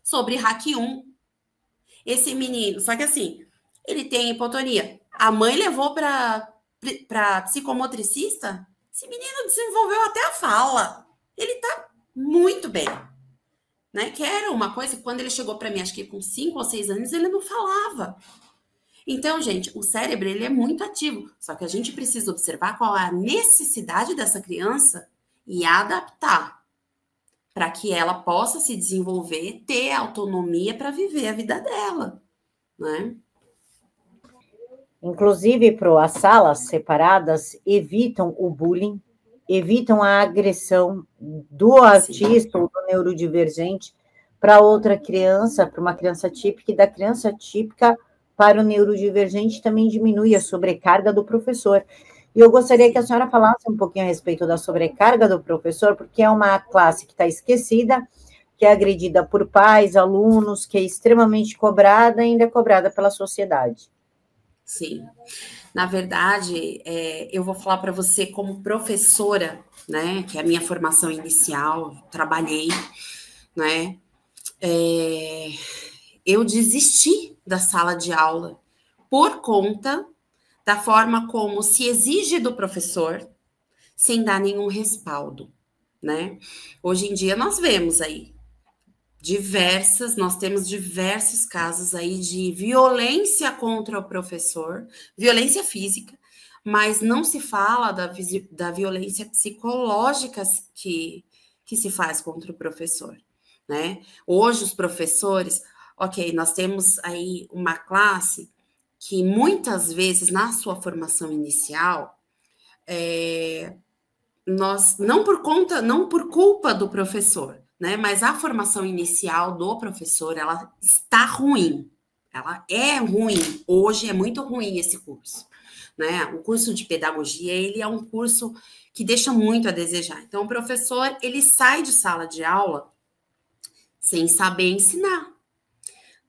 sobre RAC1. Esse menino, só que assim, ele tem hipotonia. A mãe levou para psicomotricista. Esse menino desenvolveu até a fala. Ele tá muito bem. Né? Que era uma coisa que quando ele chegou para mim, acho que com 5 ou 6 anos, ele não falava. Então, gente, o cérebro ele é muito ativo. Só que a gente precisa observar qual é a necessidade dessa criança e adaptar para que ela possa se desenvolver, ter autonomia para viver a vida dela. Né? Inclusive, as salas separadas evitam o bullying, evitam a agressão do autista ou do neurodivergente para outra criança, para uma criança típica, e da criança típica para o neurodivergente também diminui a sobrecarga do professor. E eu gostaria que a senhora falasse um pouquinho a respeito da sobrecarga do professor, porque é uma classe que está esquecida, que é agredida por pais, alunos, que é extremamente cobrada e ainda é cobrada pela sociedade. Sim. Na verdade, eu vou falar para você como professora, né, que é a minha formação inicial, trabalhei, né, eu desisti da sala de aula por conta da forma como se exige do professor, sem dar nenhum respaldo, né? Hoje em dia nós vemos aí nós temos diversos casos aí de violência contra o professor, violência física, mas não se fala da violência psicológica que se faz contra o professor, né? Hoje os professores, ok, nós temos aí uma classe que muitas vezes na sua formação inicial, nós não por culpa do professor, né? Mas a formação inicial do professor, ela está ruim. Ela é ruim. Hoje é muito ruim esse curso, né? O curso de pedagogia, ele é um curso que deixa muito a desejar. Então, o professor, ele sai de sala de aula sem saber ensinar,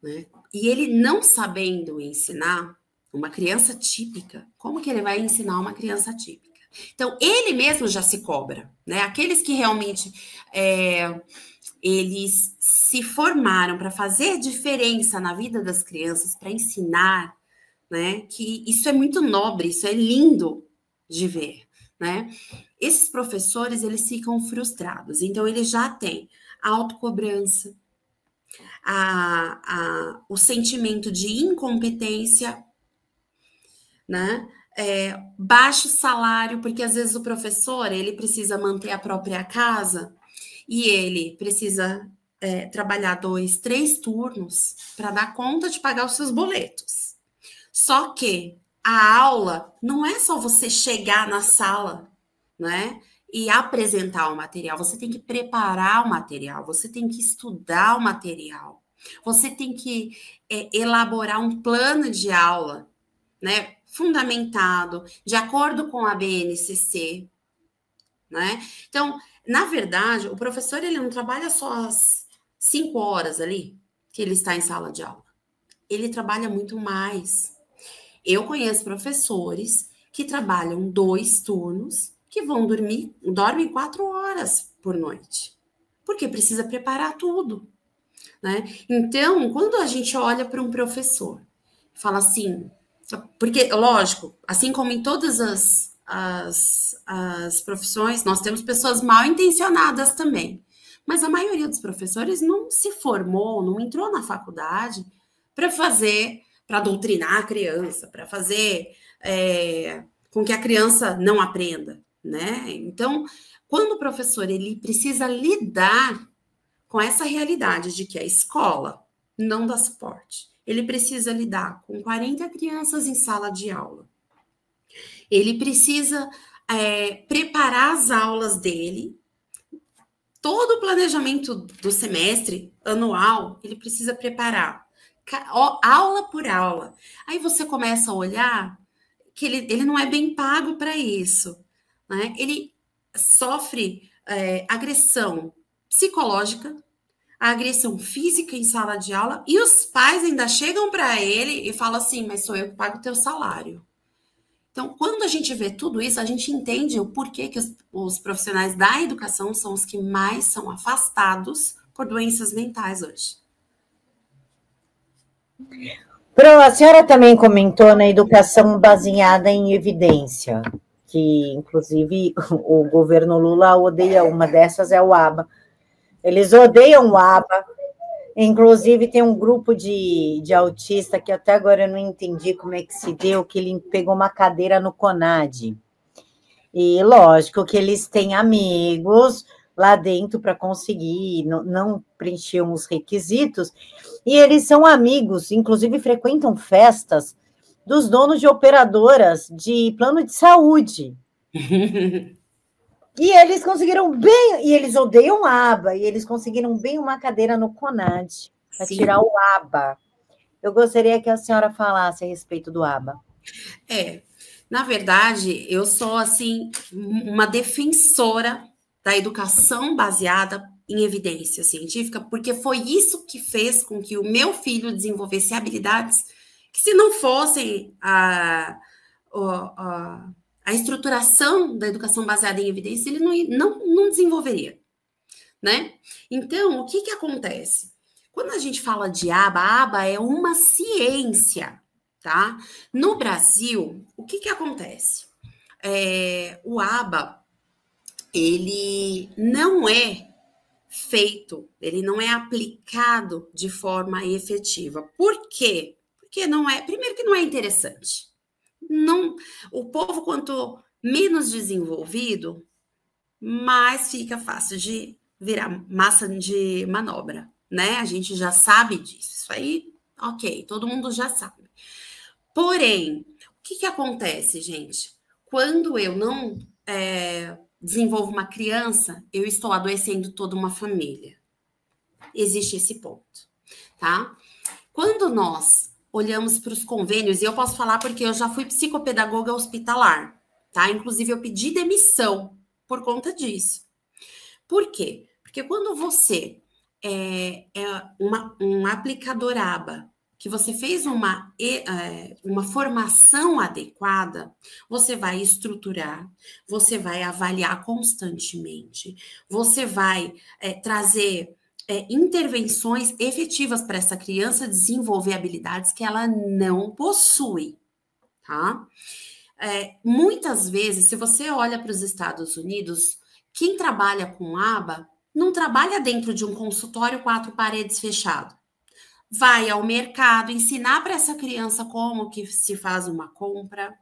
né? E ele não sabendo ensinar uma criança típica, como que ele vai ensinar uma criança típica? Então, ele mesmo já se cobra, né? Aqueles que realmente eles se formaram para fazer diferença na vida das crianças, para ensinar, né? Que isso é muito nobre, isso é lindo de ver, né? Esses professores, eles ficam frustrados. Então, eles já têm a autocobrança, o sentimento de incompetência, né? Baixo salário, porque às vezes o professor, ele precisa manter a própria casa e ele precisa trabalhar 2, 3 turnos para dar conta de pagar os seus boletos. Só que a aula não é só você chegar na sala, né, e apresentar o material. Você tem que preparar o material, você tem que estudar o material, você tem que elaborar um plano de aula, né, fundamentado, de acordo com a BNCC, né? Então, na verdade, o professor, ele não trabalha só as 5 horas ali que ele está em sala de aula. Ele trabalha muito mais. Eu conheço professores que trabalham 2 turnos, que dormem 4 horas por noite, porque precisa preparar tudo, né? Então, quando a gente olha para um professor, fala assim, porque, lógico, assim como em todas as profissões, nós temos pessoas mal intencionadas também. Mas a maioria dos professores não se formou, não entrou na faculdade para doutrinar a criança, para fazer com que a criança não aprenda, né? Então, quando o professor ele precisa lidar com essa realidade de que a escola não dá suporte, ele precisa lidar com 40 crianças em sala de aula. Ele precisa preparar as aulas dele. Todo o planejamento do semestre, anual, ele precisa preparar. Aula por aula. Aí você começa a olhar que ele não é bem pago para isso, né? Ele sofre agressão psicológica, a agressão física em sala de aula, e os pais ainda chegam para ele e falam assim, mas sou eu que pago o teu salário. Então, quando a gente vê tudo isso, a gente entende o porquê que os profissionais da educação são os que mais são afastados por doenças mentais hoje. Pro, a senhora também comentou na educação baseada em evidência, que inclusive o governo Lula odeia, uma dessas é o ABA. Eles odeiam o ABA, inclusive tem um grupo de autista que até agora eu não entendi como é que se deu, que ele pegou uma cadeira no CONAD. E lógico que eles têm amigos lá dentro para conseguir, não preenchiam os requisitos, e eles são amigos, inclusive frequentam festas dos donos de operadoras de plano de saúde. E eles conseguiram bem, e eles odeiam aba, e eles conseguiram bem uma cadeira no CONAD para tirar o aba. Eu gostaria que a senhora falasse a respeito do aba. Na verdade, eu sou, assim, uma defensora da educação baseada em evidência científica, porque foi isso que fez com que o meu filho desenvolvesse habilidades que, se não fossem a estruturação da educação baseada em evidência, ele não desenvolveria, né? Então, o que que acontece? Quando a gente fala de aba, a aba é uma ciência, tá? No Brasil, o que que acontece? O aba, ele não é feito, ele não é aplicado de forma efetiva. Por quê? Porque não é, primeiro que não é interessante. Não, o povo, quanto menos desenvolvido, mais fica fácil de virar massa de manobra, né? A gente já sabe disso. Isso aí, ok, todo mundo já sabe. Porém, o que que acontece, gente? Quando eu não desenvolvo uma criança, eu estou adoecendo toda uma família. Existe esse ponto, tá? Quando nós olhamos para os convênios, e eu posso falar porque eu já fui psicopedagoga hospitalar, tá? Inclusive, eu pedi demissão por conta disso. Por quê? Porque quando você um aplicador aba, que você fez uma formação adequada, você vai estruturar, você vai avaliar constantemente, você vai trazer intervenções efetivas para essa criança desenvolver habilidades que ela não possui, tá? Muitas vezes, se você olha para os Estados Unidos, quem trabalha com aba não trabalha dentro de um consultório 4 paredes fechado. Vai ao mercado ensinar para essa criança como que se faz uma compra,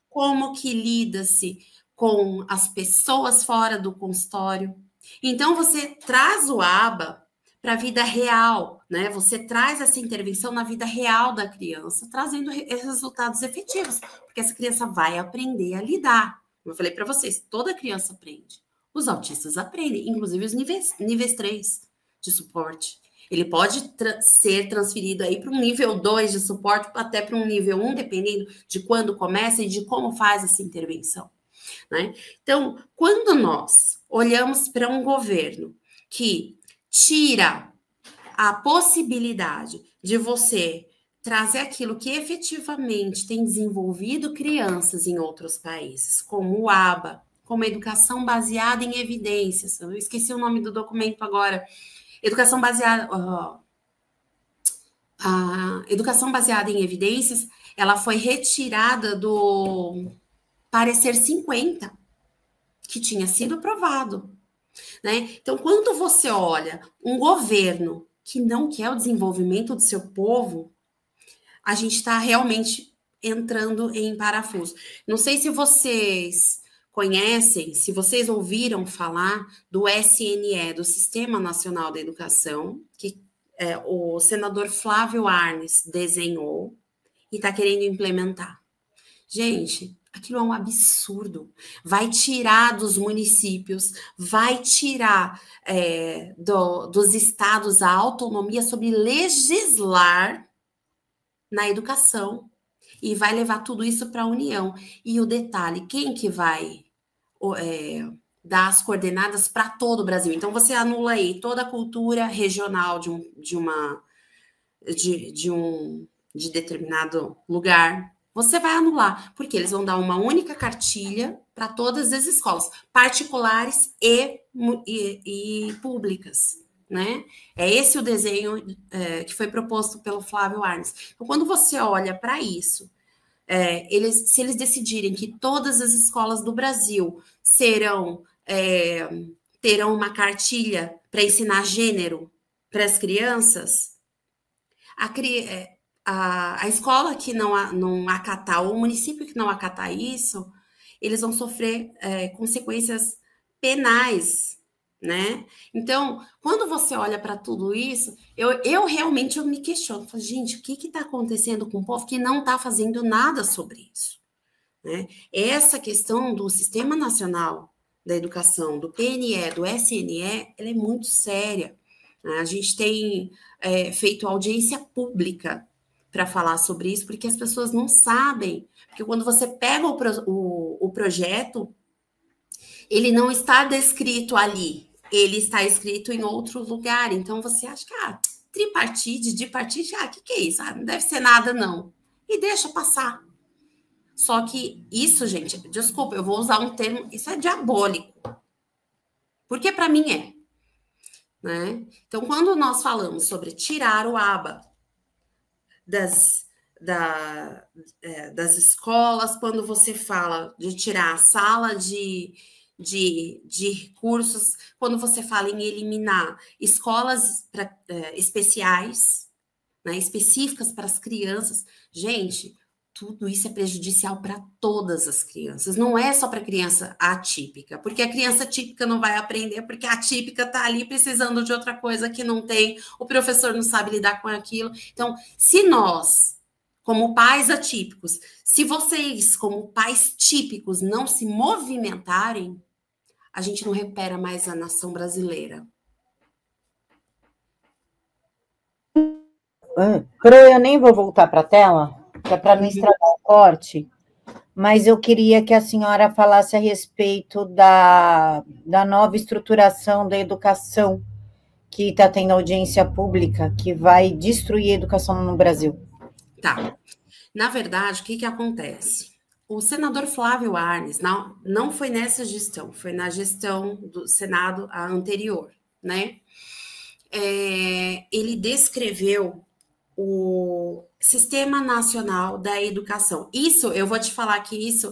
como que lida-se com as pessoas fora do consultório. Então, você traz o aba para a vida real, né? Você traz essa intervenção na vida real da criança, trazendo resultados efetivos, porque essa criança vai aprender a lidar. Como eu falei para vocês, toda criança aprende. Os autistas aprendem, inclusive os níveis 3 de suporte. Ele pode ser transferido aí para um nível 2 de suporte, até para um nível 1, dependendo de quando começa e de como faz essa intervenção, né? Então, quando nós olhamos para um governo que tira a possibilidade de você trazer aquilo que efetivamente tem desenvolvido crianças em outros países, como o aba, como educação baseada em evidências. Eu esqueci o nome do documento agora. Educação baseada... a educação baseada em evidências, ela foi retirada do parecer 50, que tinha sido aprovado, né? Então, quando você olha um governo que não quer o desenvolvimento do seu povo, a gente está realmente entrando em parafuso. Não sei se vocês conhecem, se vocês ouviram falar do SNE, do Sistema Nacional da Educação, que o senador Flávio Arnes desenhou e está querendo implementar. Gente, aquilo é um absurdo. Vai tirar dos municípios, vai tirar dos estados a autonomia sobre legislar na educação e vai levar tudo isso para a União. E o detalhe, quem que vai dar as coordenadas para todo o Brasil? Então, você anula aí toda a cultura regional de determinado lugar. Você vai anular, porque eles vão dar uma única cartilha para todas as escolas, particulares e públicas, né? É esse o desenho que foi proposto pelo Flávio Arnes. Então, quando você olha para isso, se eles decidirem que todas as escolas do Brasil terão uma cartilha para ensinar gênero para as crianças, a escola que não acatar, ou o município que não acatar isso, eles vão sofrer consequências penais, né? Então, quando você olha para tudo isso, eu realmente me questiono. Falo, gente, o que está acontecendo com o povo que não está fazendo nada sobre isso? Né? Essa questão do Sistema Nacional da educação, do PNE, do SNE, ela é muito séria. A gente tem feito audiência pública para falar sobre isso, porque as pessoas não sabem. Porque quando você pega o projeto, ele não está descrito ali, ele está escrito em outro lugar. Então você acha que tripartite, dipartite, o que é isso? Não deve ser nada, não. E deixa passar. Só que isso, gente, desculpa, eu vou usar um termo, isso é diabólico. Porque para mim é. Né? Então, quando nós falamos sobre tirar o aba das escolas, quando você fala de tirar a sala de recursos, quando você fala em eliminar escolas especiais, né, específicas para as crianças, gente, tudo isso é prejudicial para todas as crianças, não é só para a criança atípica, porque a criança atípica não vai aprender, porque a atípica está ali precisando de outra coisa que não tem, o professor não sabe lidar com aquilo. Então, se nós, como pais atípicos, se vocês, como pais típicos, não se movimentarem, a gente não recupera mais a nação brasileira. Pro, eu nem vou voltar para a tela, que é para não estragar o corte, mas eu queria que a senhora falasse a respeito da nova estruturação da educação, que está tendo audiência pública, que vai destruir a educação no Brasil. Tá. Na verdade, o que acontece? O senador Flávio Arnes, não foi nessa gestão, foi na gestão do Senado anterior, né? Ele descreveu o Sistema Nacional da Educação. Isso, eu vou te falar que isso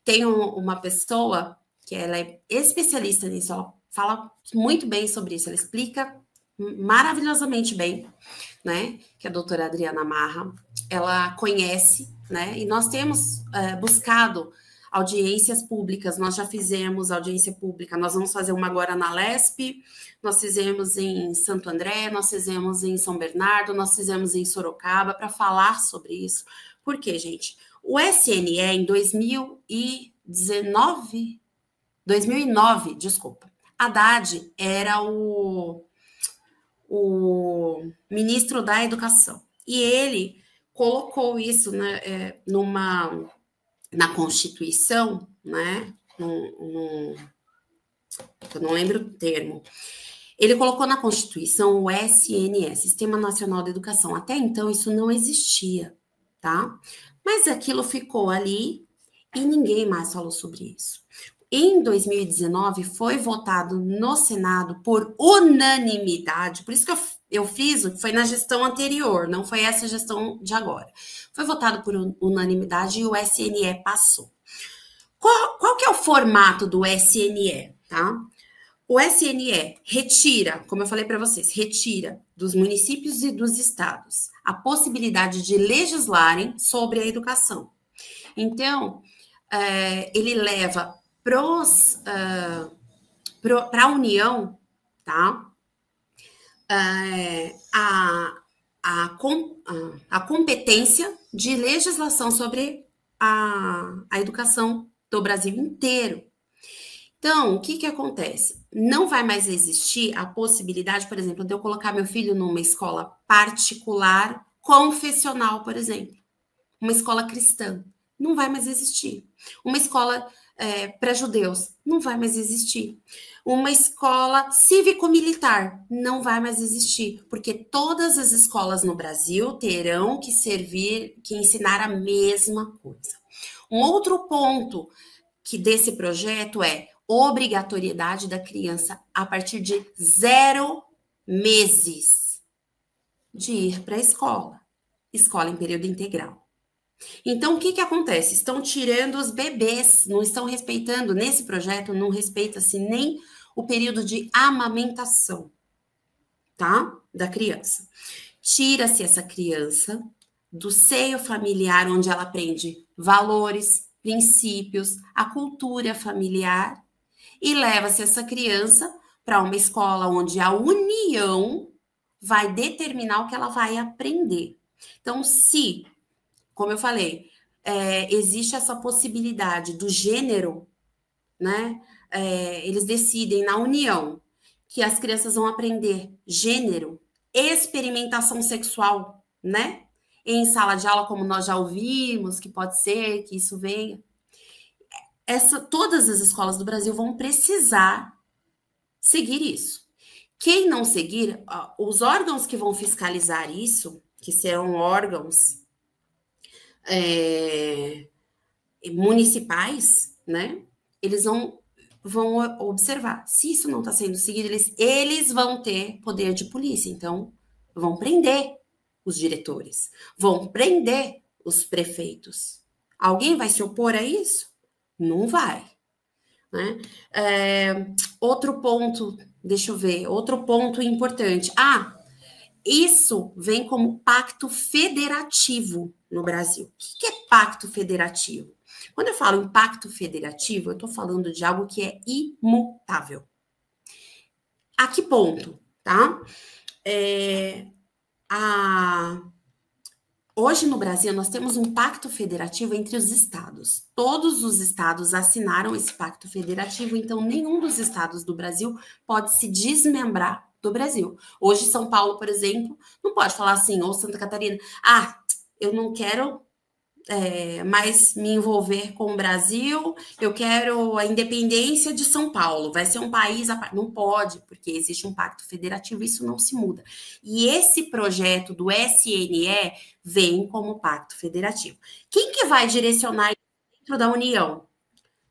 tem uma pessoa que ela é especialista nisso, ela fala muito bem sobre isso, ela explica maravilhosamente bem, né? Que é a doutora Adriana Marra, ela conhece, né? E nós temos buscado audiências públicas, nós já fizemos audiência pública, nós vamos fazer uma agora na LESP, nós fizemos em Santo André, nós fizemos em São Bernardo, nós fizemos em Sorocaba, para falar sobre isso. Por quê, gente? O SNE, em 2009, desculpa, Haddad era o ministro da Educação, e ele colocou isso, né, na Constituição, né, eu não lembro o termo, ele colocou na Constituição o SNE, Sistema Nacional de Educação. Até então isso não existia, tá? Mas aquilo ficou ali e ninguém mais falou sobre isso. Em 2019 foi votado no Senado por unanimidade, por isso que eu friso que foi na gestão anterior, não foi essa gestão de agora. Foi votado por unanimidade e o SNE passou. Qual que é o formato do SNE, tá? O SNE retira, como eu falei para vocês, retira dos municípios e dos estados a possibilidade de legislarem sobre a educação. Então, ele leva para a União, tá? A competência de legislação sobre a educação do Brasil inteiro. Então, o que acontece? Não vai mais existir a possibilidade, por exemplo, de eu colocar meu filho numa escola particular, confessional, por exemplo. Uma escola cristã. Não vai mais existir. Uma escola para judeus. Não vai mais existir. Uma escola cívico-militar. Não vai mais existir. Porque todas as escolas no Brasil terão que ensinar a mesma coisa. Um outro ponto desse projeto é obrigatoriedade da criança a partir de 0 meses de ir para a escola em período integral. Então, o que acontece? Estão tirando os bebês, não estão respeitando, nesse projeto não respeita-se nem o período de amamentação, tá? Da criança. Tira-se essa criança do seio familiar, onde ela aprende valores, princípios, a cultura familiar, e leva-se essa criança para uma escola onde a União vai determinar o que ela vai aprender. Então, se, como eu falei, existe essa possibilidade do gênero, né, eles decidem na União que as crianças vão aprender gênero, experimentação sexual, né? Em sala de aula, como nós já ouvimos, que pode ser que isso venha. Todas as escolas do Brasil vão precisar seguir isso. Quem não seguir, os órgãos que vão fiscalizar isso, que serão órgãos municipais, né? Eles vão observar. Se isso não está sendo seguido, eles vão ter poder de polícia. Então, vão prender os diretores, vão prender os prefeitos. Alguém vai se opor a isso? Não vai. Né? Outro ponto, deixa eu ver, outro ponto importante. Isso vem como pacto federativo no Brasil. O que é pacto federativo? Quando eu falo em pacto federativo, eu estou falando de algo que é imutável. A que ponto, tá? Hoje no Brasil nós temos um pacto federativo entre os estados. Todos os estados assinaram esse pacto federativo, então nenhum dos estados do Brasil pode se desmembrar do Brasil. Hoje São Paulo, por exemplo, não pode falar assim, ou Santa Catarina, eu não quero mais me envolver com o Brasil, eu quero a independência de São Paulo, vai ser um país... Não pode, porque existe um pacto federativo, isso não se muda. E esse projeto do SNE vem como pacto federativo. Quem que vai direcionar dentro da União?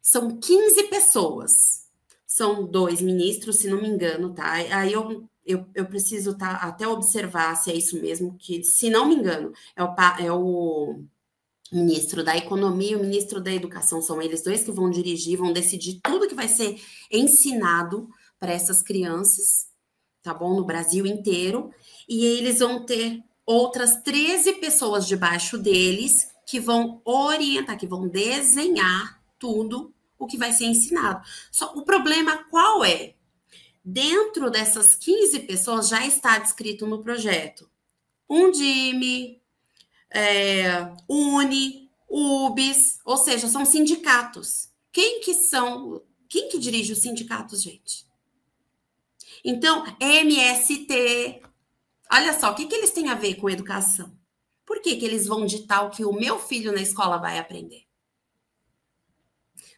São 15 pessoas. São 2 ministros, se não me engano, tá? Aí eu preciso até observar se é isso mesmo, que, se não me engano, é o ministro da Economia e o ministro da Educação, são eles dois que vão dirigir, vão decidir tudo que vai ser ensinado para essas crianças, tá bom? No Brasil inteiro. E eles vão ter outras 13 pessoas debaixo deles que vão orientar, que vão desenhar tudo o que vai ser ensinado. Só o problema qual é? Dentro dessas 15 pessoas já está descrito no projeto Undime, Uni, UBS, ou seja, são sindicatos. Quem que dirige os sindicatos, gente? Então, MST, olha só, o que eles têm a ver com educação? Por que eles vão ditar o que o meu filho na escola vai aprender?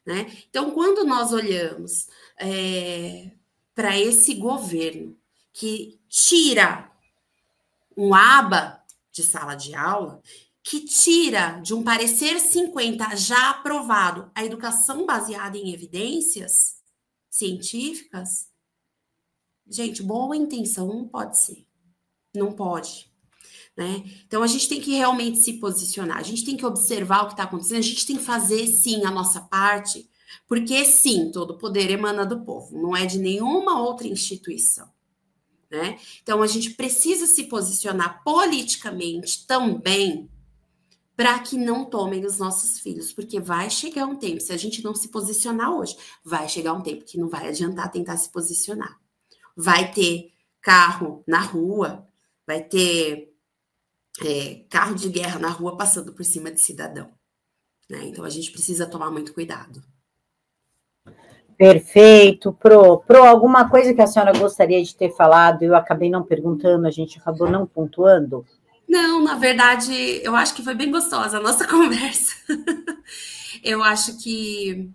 Né? Então, quando nós olhamos para esse governo que tira um aba de sala de aula, que tira de um parecer 50 já aprovado a educação baseada em evidências científicas, gente, boa intenção não pode ser. Não pode. Né? Então, a gente tem que realmente se posicionar, a gente tem que observar o que está acontecendo, a gente tem que fazer, sim, a nossa parte, porque, sim, todo poder emana do povo, não é de nenhuma outra instituição. Né? Então, a gente precisa se posicionar politicamente também para que não tomem os nossos filhos, porque vai chegar um tempo, se a gente não se posicionar hoje, vai chegar um tempo que não vai adiantar tentar se posicionar. Vai ter carro na rua, vai ter carro de guerra na rua passando por cima de cidadão. Né? Então, a gente precisa tomar muito cuidado. Perfeito. Pro, alguma coisa que a senhora gostaria de ter falado, eu acabei não perguntando, a gente acabou não pontuando? Não, na verdade, eu acho que foi bem gostosa a nossa conversa. Eu acho que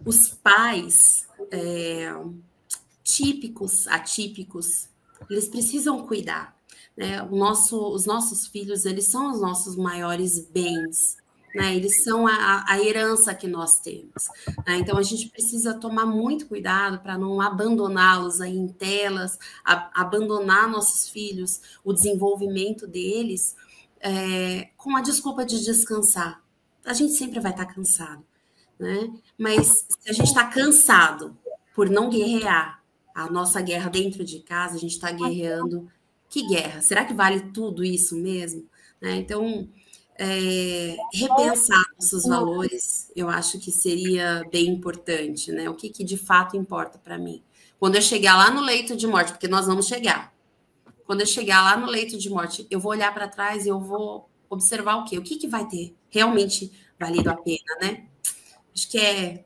os pais típicos, atípicos, eles precisam cuidar. Né? Os nossos filhos, eles são os nossos maiores bens. Né? Eles são a herança que nós temos. Né? Então, a gente precisa tomar muito cuidado para não abandoná-los aí em telas, abandonar nossos filhos, o desenvolvimento deles, com a desculpa de descansar. A gente sempre vai estar cansado. Né? Mas se a gente está cansado por não guerrear a nossa guerra dentro de casa, a gente está guerreando. Que guerra? Será que vale tudo isso mesmo? Né? Então, repensar nossos valores, eu acho que seria bem importante, né? O que de fato importa para mim? Quando eu chegar lá no leito de morte, porque nós vamos chegar. Quando eu chegar lá no leito de morte, eu vou olhar para trás e eu vou observar o quê? O que vai ter realmente valido a pena, né? Acho que é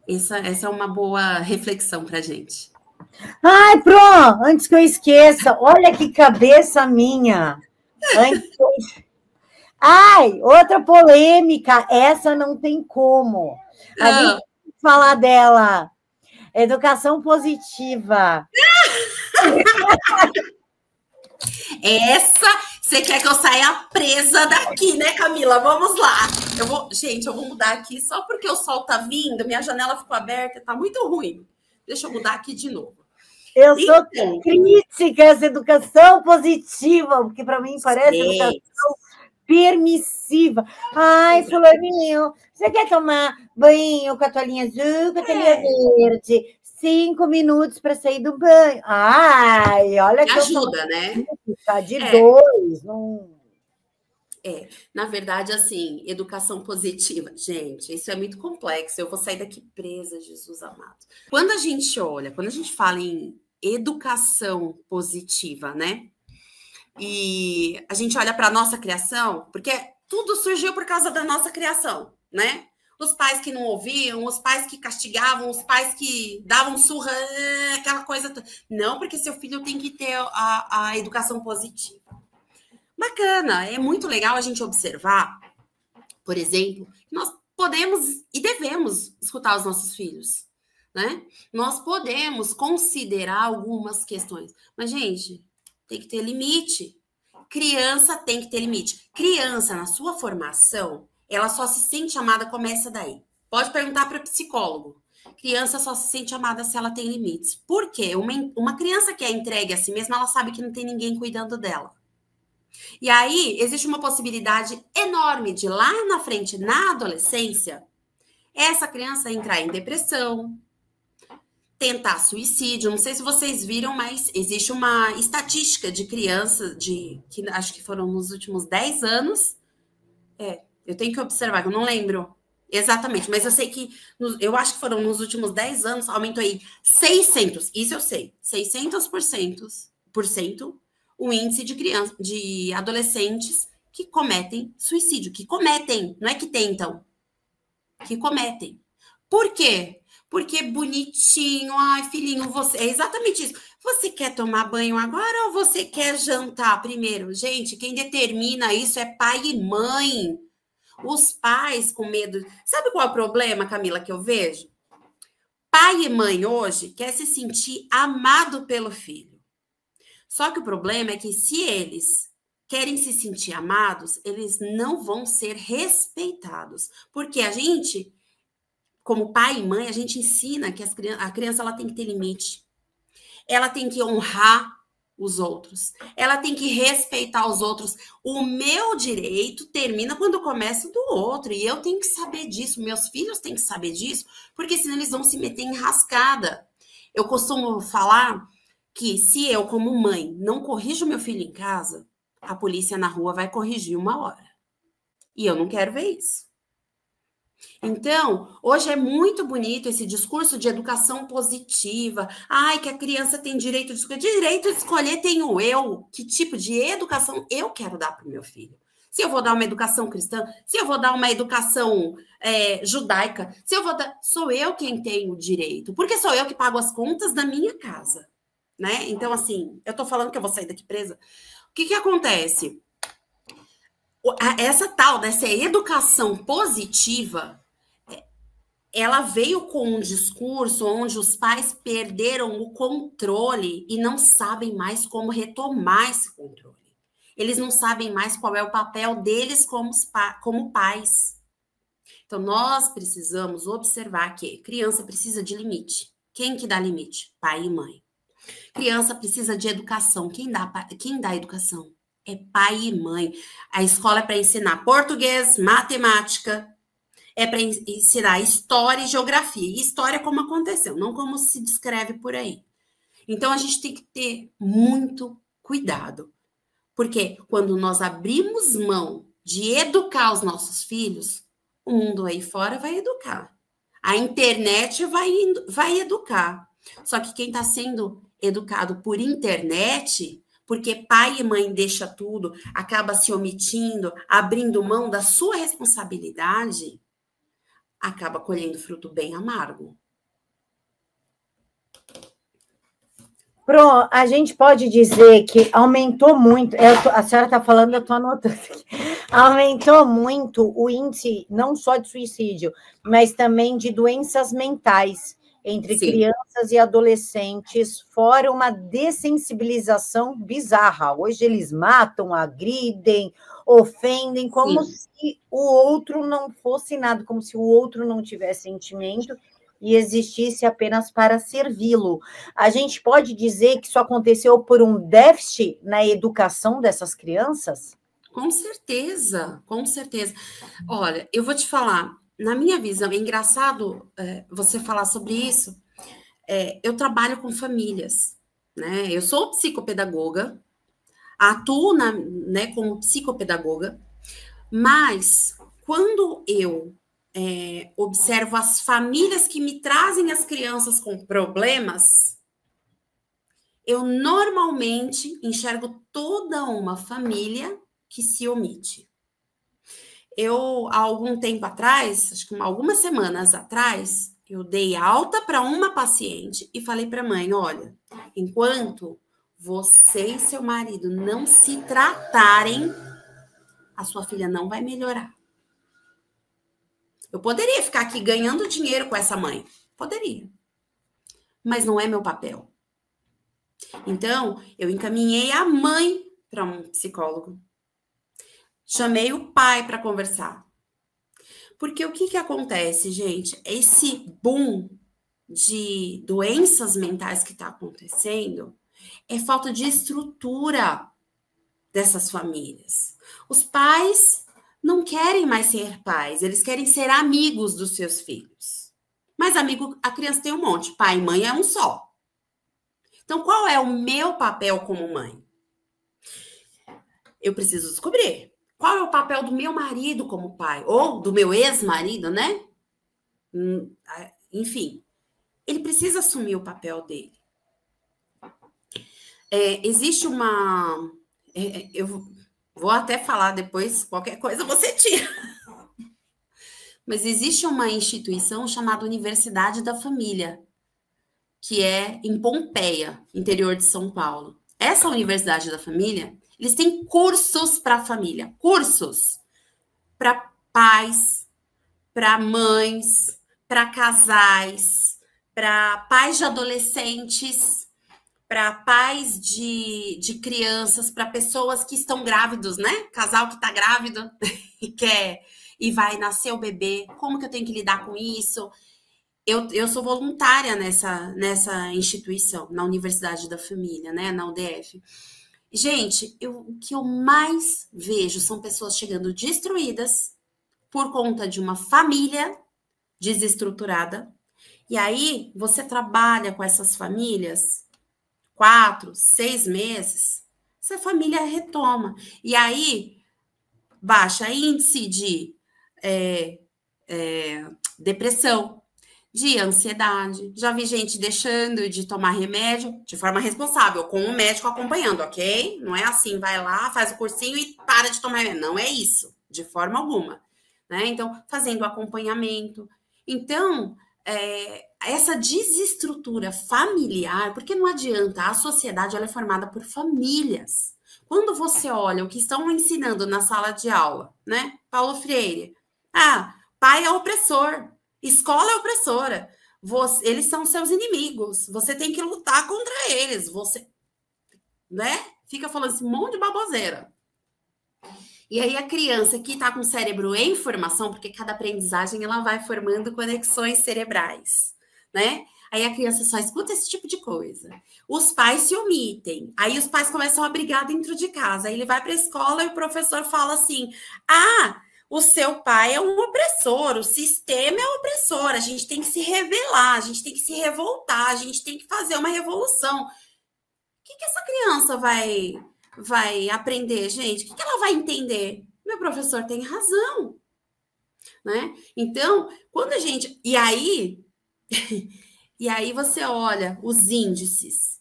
Essa é uma boa reflexão para a gente. Ai, Pro, antes que eu esqueça, olha que cabeça minha. Ai, outra polêmica, essa não tem como. A gente tem que falar dela. Educação positiva. Essa, você quer que eu saia presa daqui, né, Camila? Vamos lá. Gente, eu vou mudar aqui só porque o sol tá vindo, minha janela ficou aberta, tá muito ruim. Deixa eu mudar aqui de novo. Eu sou crítica a essa educação positiva, porque para mim parece educação permissiva. Ai, fulaninho, você quer tomar banho com a toalhinha azul, com a toalhinha verde? 5 minutos para sair do banho. Ai, olha que ajuda, né? Tá de dois. Não... na verdade, assim, educação positiva. Gente, isso é muito complexo. Eu vou sair daqui presa, Jesus amado. Quando a gente fala em educação positiva, né? E a gente olha para a nossa criação, porque tudo surgiu por causa da nossa criação, né? Os pais que não ouviam, os pais que castigavam, os pais que davam surra, aquela coisa. Não, porque seu filho tem que ter a educação positiva. Bacana, é muito legal a gente observar, por exemplo, que nós podemos e devemos escutar os nossos filhos, né? Nós podemos considerar algumas questões, mas, gente, tem que ter limite. Criança tem que ter limite. Criança, na sua formação, ela só se sente amada, começa daí. Pode perguntar para o psicólogo. Criança só se sente amada se ela tem limites. Por quê? Uma criança que é entregue a si mesma, ela sabe que não tem ninguém cuidando dela. E aí, existe uma possibilidade enorme de lá na frente, na adolescência, essa criança entrar em depressão, tentar suicídio. Não sei se vocês viram, mas existe uma estatística de crianças, que acho que foram nos últimos 10 anos. Eu tenho que observar, que eu não lembro exatamente, mas eu sei que, eu acho que foram nos últimos 10 anos, aumentou aí 600, isso eu sei, 600% o índice de adolescentes que cometem suicídio, que cometem, não é que tentam, que cometem. Por quê? Porque bonitinho, ai, filhinho, você... É exatamente isso. Você quer tomar banho agora ou você quer jantar primeiro? Gente, quem determina isso é pai e mãe. Os pais com medo... Sabe qual é o problema, Camila, que eu vejo? Pai e mãe hoje quer se sentir amado pelo filho. Só que o problema é que se eles querem se sentir amados, eles não vão ser respeitados. Porque a gente... Como pai e mãe, a gente ensina que a criança ela tem que ter limite. Ela tem que honrar os outros. Ela tem que respeitar os outros. O meu direito termina quando começa do outro. E eu tenho que saber disso. Meus filhos têm que saber disso. Porque senão eles vão se meter em rascada. Eu costumo falar que se eu, como mãe, não corrijo meu filho em casa, a polícia na rua vai corrigir uma hora. E eu não quero ver isso. Então, hoje é muito bonito esse discurso de educação positiva. Ai, que a criança tem direito de escolher. Direito de escolher tenho eu. Que tipo de educação eu quero dar para o meu filho? Se eu vou dar uma educação cristã, se eu vou dar uma educação judaica, se eu vou dar... Sou eu quem tenho o direito. Porque sou eu que pago as contas da minha casa. Né? Então, assim, eu tô falando que eu vou sair daqui presa. O que acontece? Dessa educação positiva, ela veio com um discurso onde os pais perderam o controle e não sabem mais como retomar esse controle. Eles não sabem mais qual é o papel deles como pais. Então, nós precisamos observar que criança precisa de limite. Quem que dá limite? Pai e mãe. Criança precisa de educação. Quem dá educação? É pai e mãe. A escola é para ensinar português, matemática, é para ensinar história e geografia. E história como aconteceu, não como se descreve por aí. Então, a gente tem que ter muito cuidado. Porque quando nós abrimos mão de educar os nossos filhos, o mundo aí fora vai educar. A internet vai educar. Só que quem está sendo educado por internet... Porque pai e mãe deixa tudo, acaba se omitindo, abrindo mão da sua responsabilidade, acaba colhendo fruto bem amargo. Pro, a gente pode dizer que aumentou muito, a senhora está falando, eu estou anotando aqui, aumentou muito o índice, não só de suicídio, mas também de doenças mentais entre crianças e adolescentes, fora uma dessensibilização bizarra. Hoje eles matam, agridem, ofendem, como se o outro não fosse nada, como se o outro não tivesse sentimento e existisse apenas para servi-lo. A gente pode dizer que isso aconteceu por um déficit na educação dessas crianças? Com certeza, com certeza. Olha, eu vou te falar, na minha visão, é engraçado você falar sobre isso. Eu trabalho com famílias, né? Eu sou psicopedagoga, atuo como psicopedagoga, mas quando eu observo as famílias que me trazem as crianças com problemas, eu normalmente enxergo toda uma família que se omite. Eu, há algum tempo atrás, acho que algumas semanas atrás, eu dei alta para uma paciente e falei para a mãe, olha, enquanto você e seu marido não se tratarem, a sua filha não vai melhorar. Eu poderia ficar aqui ganhando dinheiro com essa mãe. Poderia. Mas não é meu papel. Então, eu encaminhei a mãe para um psicólogo. Chamei o pai para conversar. Porque o que acontece, gente? Esse boom de doenças mentais que está acontecendo é falta de estrutura dessas famílias. Os pais não querem mais ser pais, eles querem ser amigos dos seus filhos. Mas amigo, a criança tem um monte, pai e mãe é um só. Então, qual é o meu papel como mãe? Eu preciso descobrir. Qual é o papel do meu marido como pai? Ou do meu ex-marido, né? Enfim, ele precisa assumir o papel dele. Existe uma... eu vou até falar depois, qualquer coisa você tira. Mas existe uma instituição chamada Universidade da Família, que é em Pompeia, interior de São Paulo. Essa Universidade da Família, eles têm cursos para a família, cursos para pais, para mães, para casais, para pais de adolescentes, para pais de crianças, para pessoas que estão grávidos, né? Casal que está grávido e vai nascer o bebê. Como que eu tenho que lidar com isso? Eu sou voluntária nessa instituição, na Universidade da Família, né? Na UDF. Gente, o que eu mais vejo são pessoas chegando destruídas por conta de uma família desestruturada. E aí, você trabalha com essas famílias 4, 6 meses, essa família retoma. E aí, baixa índice de depressão, de ansiedade. Já vi gente deixando de tomar remédio de forma responsável, com o médico acompanhando, ok? Não é assim, vai lá, faz o cursinho e para de tomar remédio. Não é isso, de forma alguma. Né? Então, fazendo acompanhamento. Então, essa desestrutura familiar, porque não adianta, a sociedade ela é formada por famílias. Quando você olha o que estão ensinando na sala de aula, né? Paulo Freire, pai é opressor, escola é opressora, eles são seus inimigos, você tem que lutar contra eles, você, né? Fica falando esse monte de baboseira. E aí a criança que está com o cérebro em formação, porque cada aprendizagem ela vai formando conexões cerebrais, né? Aí a criança só escuta esse tipo de coisa. Os pais se omitem. Aí os pais começam a brigar dentro de casa. Aí ele vai para a escola e o professor fala assim: o seu pai é um opressor, o sistema é opressor, a gente tem que se rebelar, a gente tem que se revoltar, a gente tem que fazer uma revolução. O que essa criança vai aprender, gente? O que ela vai entender? Meu professor tem razão, né? Então, quando a gente... E aí você olha os índices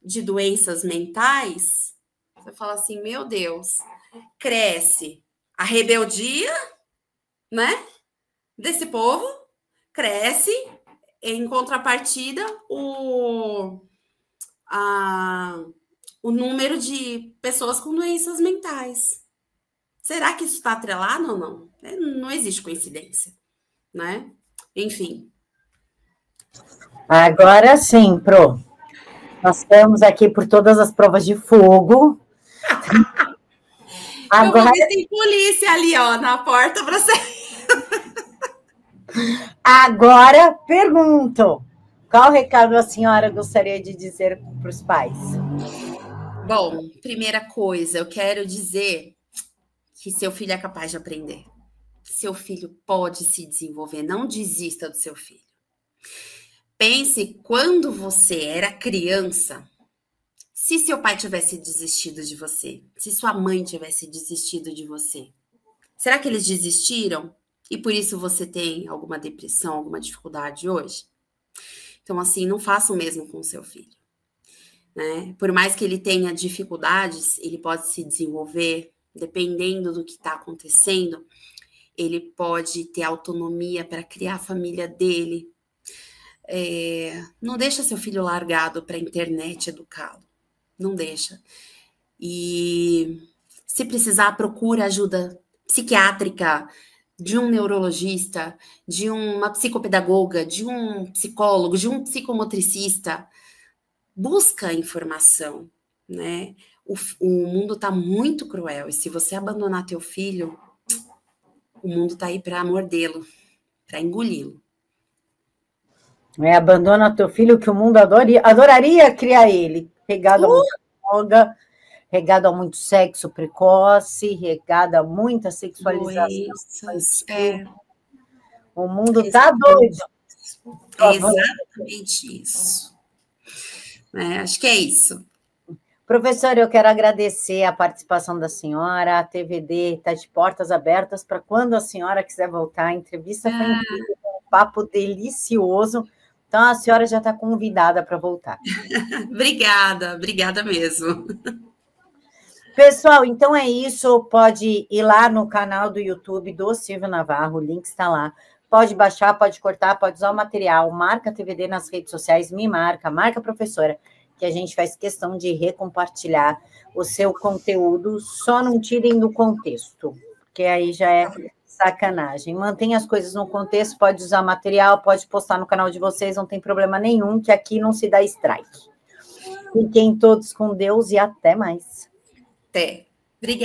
de doenças mentais, você fala assim, meu Deus, cresce a rebeldia, né? desse povo cresce, em contrapartida, o número de pessoas com doenças mentais. Será que isso está atrelado ou não? Não existe coincidência, né? Enfim. Agora sim, Pro. Nós estamos aqui por todas as provas de fogo. Agora... Eu vou ver se tem polícia ali, ó, na porta para você. Agora, pergunto. Qual recado a senhora gostaria de dizer para os pais? Bom, primeira coisa, eu quero dizer que seu filho é capaz de aprender. Seu filho pode se desenvolver. Não desista do seu filho. Pense quando você era criança, se seu pai tivesse desistido de você, se sua mãe tivesse desistido de você, será que eles desistiram? E por isso você tem alguma depressão, alguma dificuldade hoje? Então, assim, não faça o mesmo com o seu filho, né? Por mais que ele tenha dificuldades, ele pode se desenvolver, dependendo do que está acontecendo, ele pode ter autonomia para criar a família dele. Não deixa seu filho largado para a internet educá-lo. Não deixa. E se precisar, procura ajuda psiquiátrica, de um neurologista, de uma psicopedagoga, de um psicólogo, de um psicomotricista. Busca informação, né? O mundo está muito cruel. E se você abandonar teu filho, o mundo está aí para mordê-lo, para engoli-lo. Abandona teu filho que o mundo adoraria criar ele. Regado a muita droga, regado a muito sexo precoce, regado a muita sexualização. O mundo está doido. Exatamente isso. Acho que é isso. Professora, eu quero agradecer a participação da senhora. A TVD está de portas abertas para quando a senhora quiser voltar. A entrevista foi incrível, um papo delicioso. Então, a senhora já está convidada para voltar. Obrigada mesmo. Pessoal, então é isso. Pode ir lá no canal do YouTube do Silvio Navarro, o link está lá. Pode baixar, pode cortar, pode usar o material. Marca a TVD nas redes sociais, me marca a professora, que a gente faz questão de recompartilhar o seu conteúdo. Só não tirem do contexto, porque aí já é sacanagem. Mantenha as coisas no contexto, pode usar material, pode postar no canal de vocês, não tem problema nenhum, que aqui não se dá strike. Fiquem todos com Deus e até mais. Até. Obrigada.